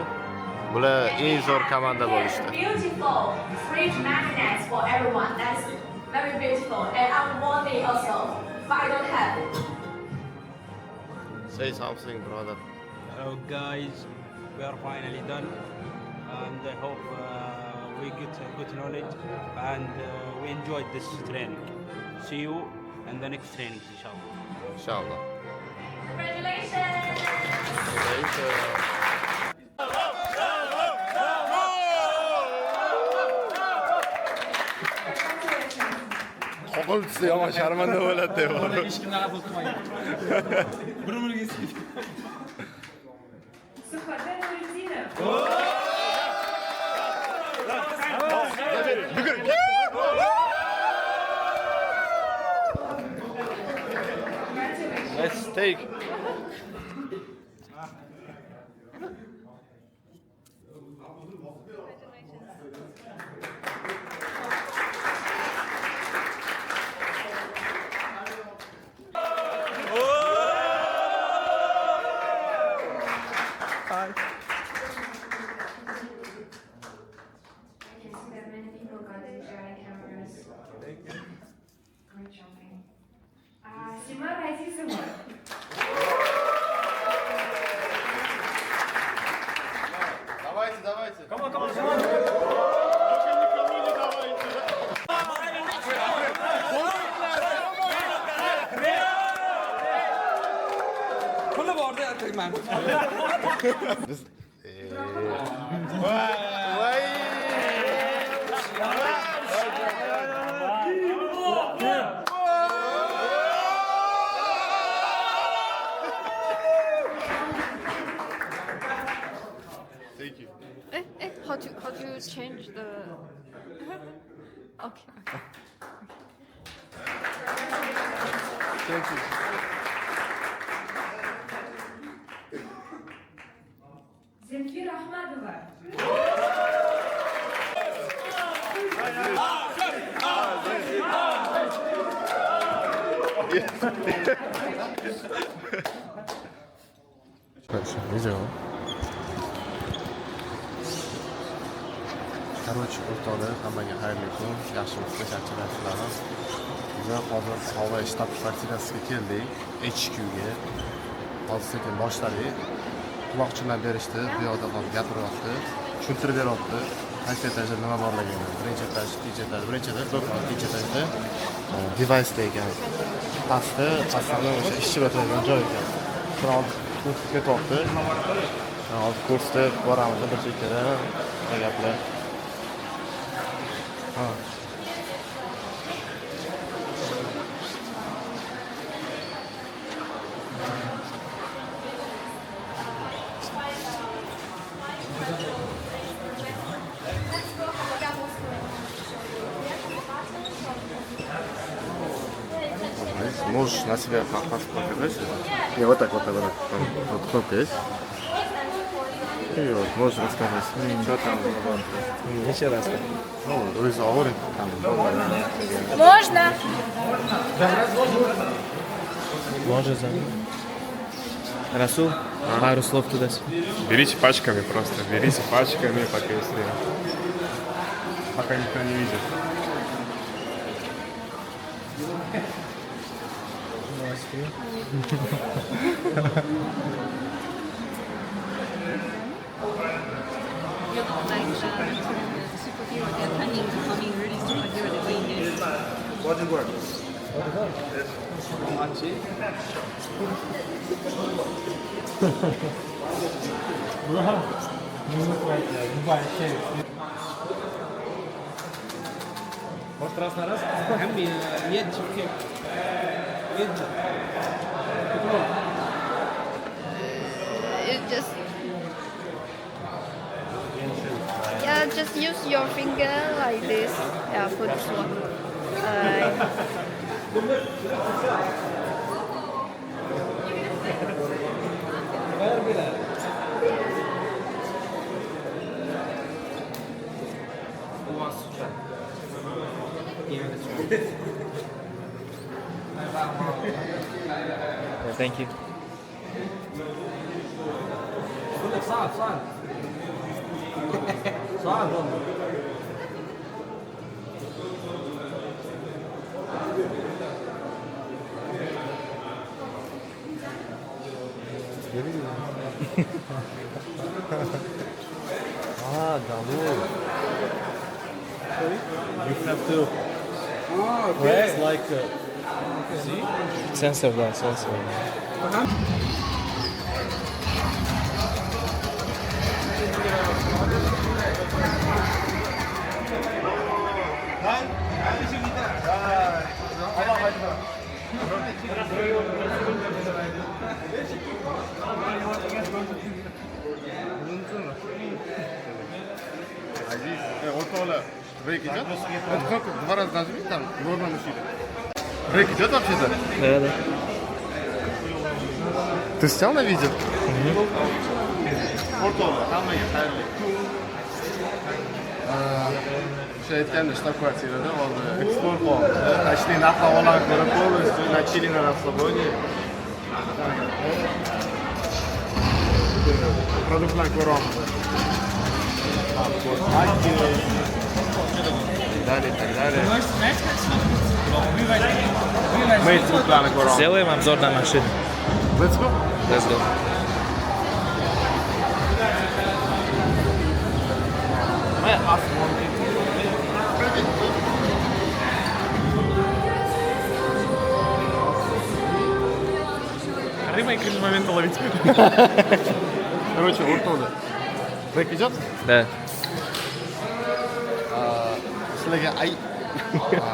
Bular eng zo'r komanda bo'lishdi. Beautiful fridge magnets for everyone. That's very beautiful. And I want it also, but I don't have it. Say something, brother. Hello guys, we are finally done and I hope we get good knowledge and we enjoyed this training. See you in the next training, inshallah. Inshallah. Congratulations! Qo'l tutsa yomon sharmanda bo'ladi deb. Hech kimni g'afil qilmagan. Bir-biriga eslaydi. Suhbatda Nuriddinov. Let's take. Simar Azizova. Давайте. Come on. Puli borda aytayman. Biz Thank you. How do you change the? Okay. Thank you. Zemfir Ahmadova. Video. Короче, o'rtoqlar, hammaga xayrli kun, yaxshi o'qishda charchalar tilayman. Biz hozir havo shtab kvartirasiga keldik, HQ ga. Hozir sekin boshladik. Quloqchinlar berishdi, bu yoqda hozir gapiryapti, tushuntirib beryapti. Qaysi etajda nima borligini. Birinchi etaj, ikkinchi etaj, birinchi etaj, ikkinchi etajda device ekan. Pastda o'sha ishchi o'tiradigan joy ekan. Shuni kurs ketyapti. Hozir kursda boramiz, bir chekkada gaplar. Можешь на себя паспорт показать? Не, вот так. Вот кнопка есть. И вот, можешь рассказать, что там было. Еще раз. Ну, разговоры там. Можно? Можно Расул, пару слов туда. Берите пачками просто, пока если... Пока никто не видит. What did work? Может, раз на раз? Нет, It just yeah, just use your finger like this. Yeah, for this one. Thank you. Davul. You have to press like see? Sensor da, sensor. O'rtoqlar, breyk ijod. Как два раза нажмите там, можно мужчина. Брейк идет вообще-то? Да. Ты снял на видео? O'rtoqlar, hammaga xayrli. O'sha aytganda shtab-kvartirada hozir eksplor qilyapmiz. Tashli narx-navolarni ko'rib, полностью начали на расслабоне. Produktlarni ko'ryapmiz. Далее, так далее. Мы ko'ramiz. Сделаем обзор на машину. Let's go. Let's go. Мои кризис момента ловить. Короче, o'rtoqlar. Breyk ijod? Да. Sizlarga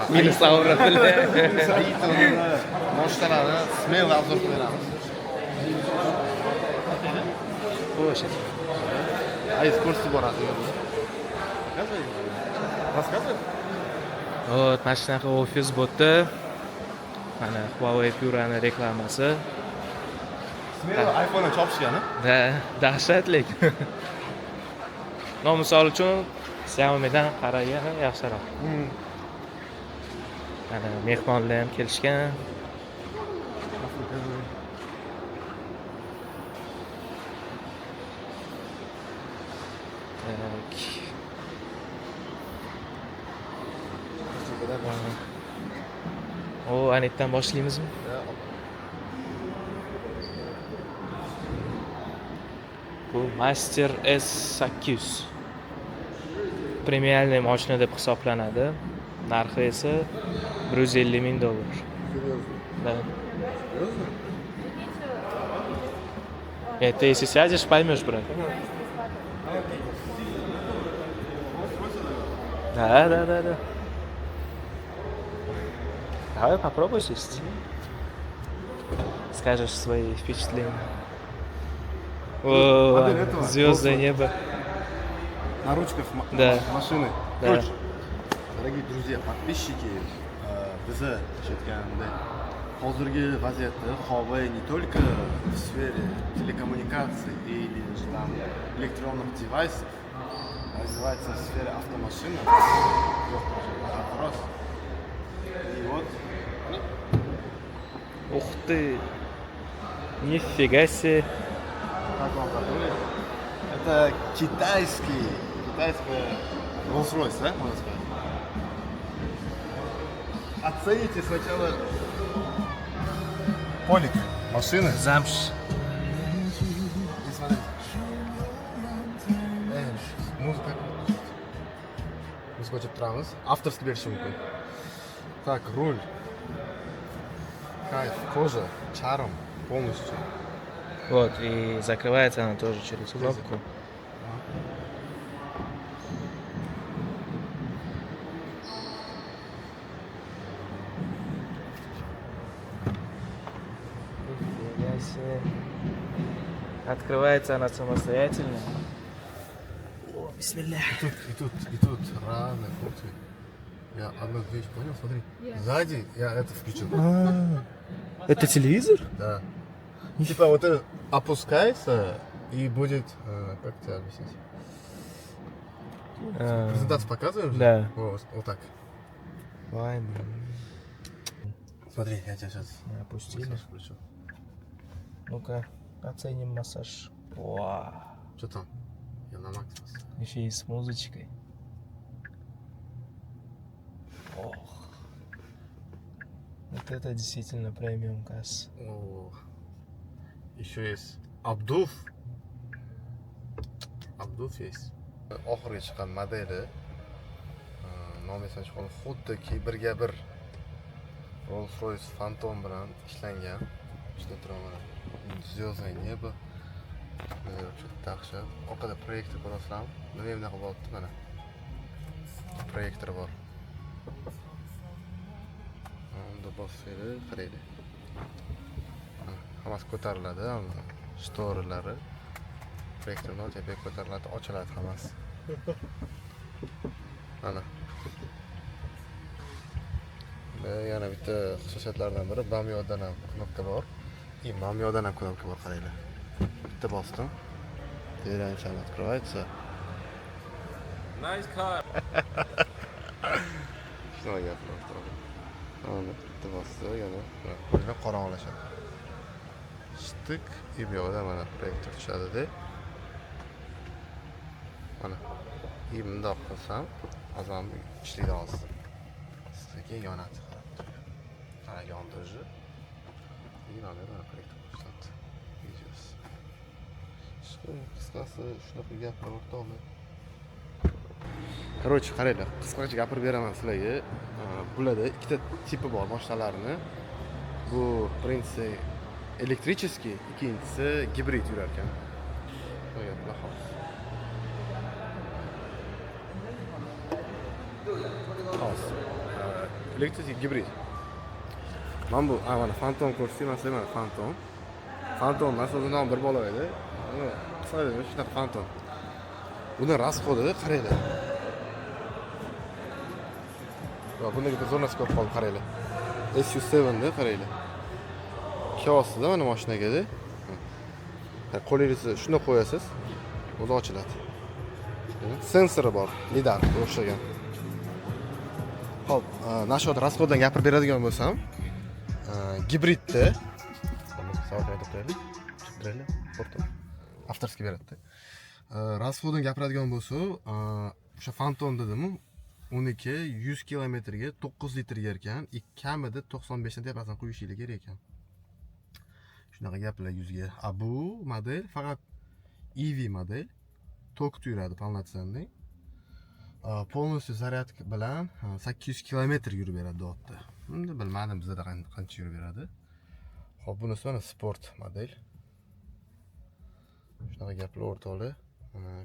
Minus avratili. moshtalarni smel obzor qilib beramiz. O'sha. Skorost boradi. Рассказывай. Вот, mana shunaqa ofis bo'ldi. Mana Huawei Pura'ning reklamasi. Smel iPhone'ni chopishgan-a? Da, dahshatlik. Misol uchun Xiaomi'dan qaragani yaxshiroq. Mana mehmonlar ham kelishgan. O, anetdan boshlaymizmi? Bu Master S800. Premium mashina deb hisoblanadi. Narxi esa $150,000. Да. Это если сядешь, поймешь, брат. Да. Давай попробуй сесть. Скажешь свои впечатления. О, звездное небо. На ручках машины. Да. Ключ. Дорогие друзья, подписчики, bizni aytganimdek hozirgi vaziyatda Huawei не только в сфере телекоммуникаций или там электронных девайсов, развивается в сфере автомашин. И вот. Ух ты! Нифига себе! Как вам такое? Это китайская Rolls-Royce, да, можно сказать? Оцените сначала полик машины. Замш. И смотрите. Музыка. Музыка turamiz. Авторский berishi mumkin. Так, руль. Кайф, кожа, charm полностью. Вот, и закрывается она тоже через кнопку. Открывается она самостоятельно. О, бисмилля. И тут, рано, смотри. Я одну вещь понял, смотри. Сзади я это включил. Это телевизор? Да. Типа вот это опускается и будет, как тебе объяснить? Презентацию показываем же? Да. Вот так. Ой, блин. Смотри, я тебя сейчас Опустили. включу. Ну-ка, оценим массаж. Вау. Что там? Я на максимум. Еще и с музычкой. Ох. Вот это действительно премиум касс. О, еще есть обдув. Обдув есть. Oxirgi chiqqan modeli nomi esimdan chiqqan xuddiki birga bir Rolls-Royce Phantom bilan ishlangan. Ishda turaman. Звездное небо. Dahshat. Orqada proyektor ko'rasizlarmi? Nima bunaqa bo'lyapti mana. Proyektor bor. Unda bossanglar qaraydi. Hammasi ko'tariladi, shtorlari. Proyektorlar tepaga ko'tariladi, ochiladi hammasi. Mana. Yana bitta xususiyatlaridan biri bamyodan ham knopka bor. Mamyodan ham knopka bor, qaranglar. Bitta bosdim. Deranchan открывается. Nice car. Shunday gaplar. Mana bitta bosdi, yana qo'lga qorong'ilashadi. Shtik, и bu yoqda mana proyektor tushadi-da. Mana. И bundoq qilsam, azam ishlaydi hozir. Sekin yonadi. Qara yondirishi. И mana proyektor ko'rsatdi. Videosi. Qisqasi shunaqa gaplar o'rtoqlar. Короче, qaranglar, qisqacha gapirib beraman sizlarga. Bularda ikkita tipi bor mashinalarni. Bu birinchisi elektrichеский, ikkinchisi gibrid yurar ekan. Elektrichеский gibrid. Mana bu mana Phantom ko'rsatmasam, mana Phantom. Phantom masalan bir bola edi. Buni qisqacha shunaqa Phantom. Buni расходi qaranglar. Va bunga zo'rnasi ko'p qoldi, qaranglar. SU7 da qaranglar. Kiosida mana mashinagada. Qo'lingizni shunday qo'yasiz, o'zi ochiladi. Sensori bor, lidar o'xshagan. Xo'p, nashat расходdan gapirib beradigan bo'lsam, gibridda avtorskiy beradi. Расходdan gapiradigan bo'lsa, o'sha Phantom dedim, uniki 100 kilometrga 9 litrga ekan, kamida 95 dan tepasidan quyishingiz kerak ekan. Shunaqa gaplar yuzga. Bu model faqat EV model. Tokda yuradi, полноценный. Полностью zaryadka bilan 800 kilometr yurib beradi dotda. Endi bilmadim bizda qancha yurib beradi. Xo'p, bunisi mana sport model. Shunaqa gaplar o'rtoqlar.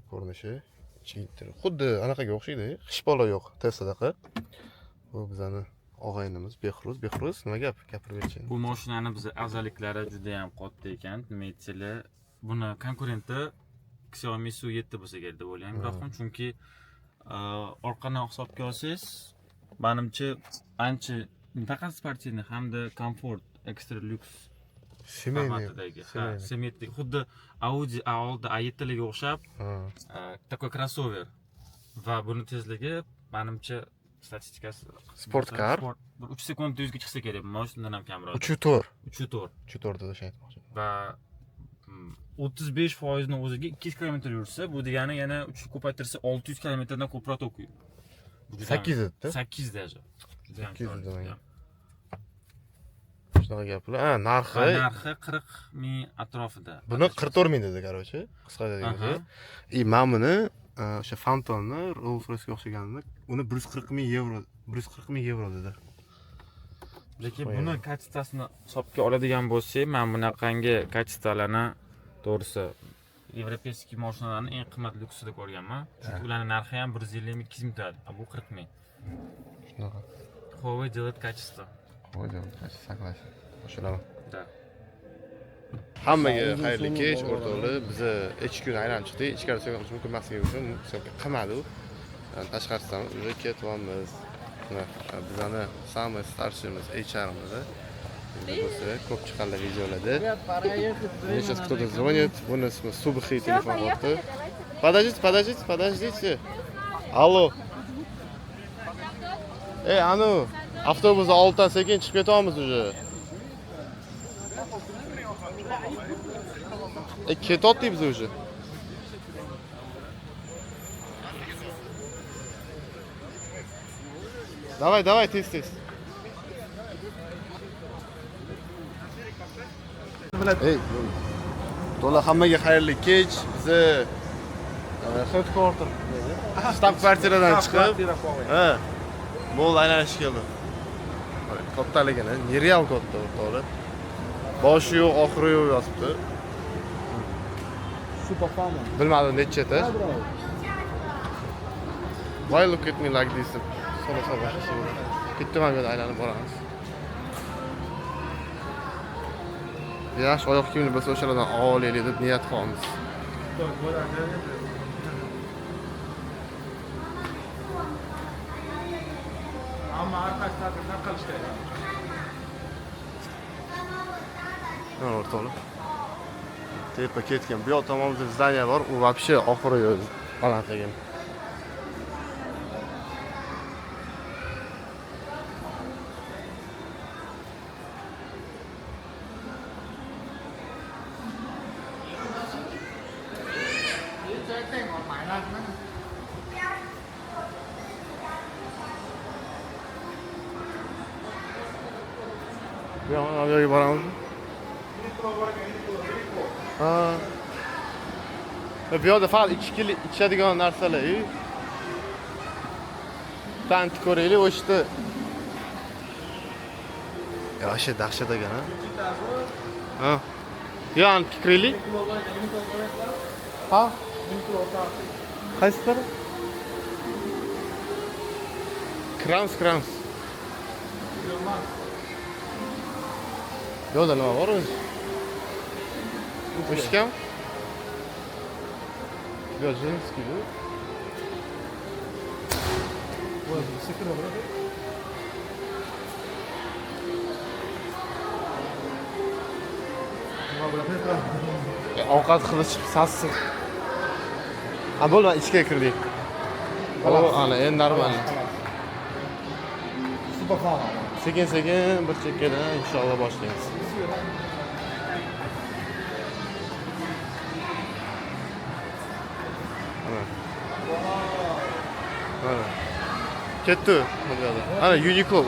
Ko'rinishi xuddi anaqaga o'xshaydi. Xishbola yo'q, Tesla'daqa. Bu bizani og'aynimiz Behruz nima gap? Gapirib berchi. Bu mashinani biz afzalliklari juda ham katta ekan. Nima aytsizlar, buni konkurenti Xiaomi Su7 bo'lsa kerak deb o'ylayman. Biroq chunki orqadan hisobga olsangiz, menimcha ancha faqat sportivniy hamda komfort, ekstra lyuks formatidagi. Семейный. Xuddi Audi A6 A7 o'xshab, такой кроссовер. Va buni tezligi menimcha statistikasi sportkar 3 sekund 100 ga chiqsa kerak. Mashinadan ham kamroq. 3.4 da aytmoqchi. Va 35% ni o'ziga 200 km yursa, bu degani yana 3 ko'paytirsa 600 km dan ko'proq o'qiydi. 8 da. 8 даже. 8 demak. Shunaqa gaplar. Narxi 40 ming atrofida. Buni 44 ming dedi, короче, qisqacha deganda. Men buni o'sha Phantomni Rolls-Royce'ga o'xshaganini, uni 140 ming euro dedi. Lekin buni kачествосini hisobga oladigan bo'lsak, men bunaqangi kачествоlarni to'g'risi европейский mashinalarni eng qimmat lyuksida ko'rganman. Chunki ularning narxi ham 150 ming, 200 ming turadi. Bu 40 ming. Shunaqa. Huawei делает качество. Huawei делает качество, согласен. O'shalar. Да. Hammaga xayrli kech, o'rtoqlar. Biz ichki kuni aylanib chiqdik. Ichkari syomka qilish mumkin emasligi uchun syomka qilmadi u. Tashqarisidan biz ketyapmiz. Bizani самый старшийmiz HR'miz. Bo'lsa, ko'p chiqqanlar videolarda. Сейчас кто-то звонит, buni ismi Subhi telefon qilyapti. Подождите. Allo. Anu, avtobusni oldidan sekin chiqib ketyapmiz уже. Ketyapti biz уже. Давай, tez. To'la hammaga xayrli kech. Bizni headquarter shtab kvartiradan chiqib, bo'ldi aylanish keldi. Kattaligini, nereal katta o'rtoqlar. Boshi yo'q, oxiri yo'q yotibdi. Bilmadim nechchata. Why look at me like this? So'ra boshqasi. Ketdim yo'lda aylanib boramiz. Yaxshi oyoq kiyimni biz o'shalardan olaylik deb niyat qilamiz. Ammo arkadaşlar tarqalishda. Mana o'rtoqlar. Tepa ketgan. Bu yoq tomonda zdaniya bor, u вообще oxiri yo'q. Balandligim. Bu yoqqa boramiz. Bu yoqda faqat ichadigan narsalar. Tant ko'raylik, o'shda. Yoshi dahshat ekan, ha? Yo'q, kiraylik. Ha? Qaysi? Krams. Yo'lda nima bor o'zi? O'shkam? Yo'q, jinski bu. Voy, sekira bor. Ovqat qilish sassiq. Bo'lma, ichga kirdik. Ana, endi normal. Sekin bir chekkadan inshaalloh boshlaymiz. Mana. Ketdi. Ana Uniqlo.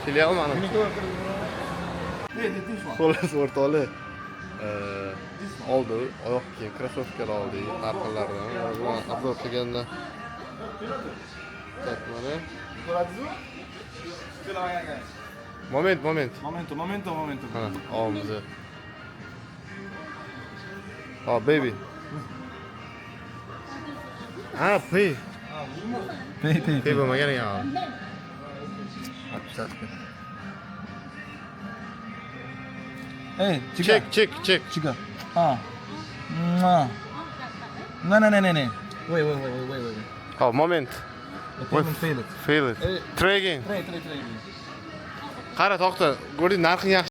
Filial mana. Xo'las o'rtoqlar. Oldi, oyoq kiyim, krossovkalar oldik, narxlardan. Buni obzor qilganda mana. Moment. Momento. Mana, olamiz. Oh, baby. Pay. Pay bo'lmagan ekan. Hey, check. Chica. No. Wait. Oh, moment. Payment failed. Fail it. Try again. Qara, to'xta. Ko'ring, narxing yaxshi.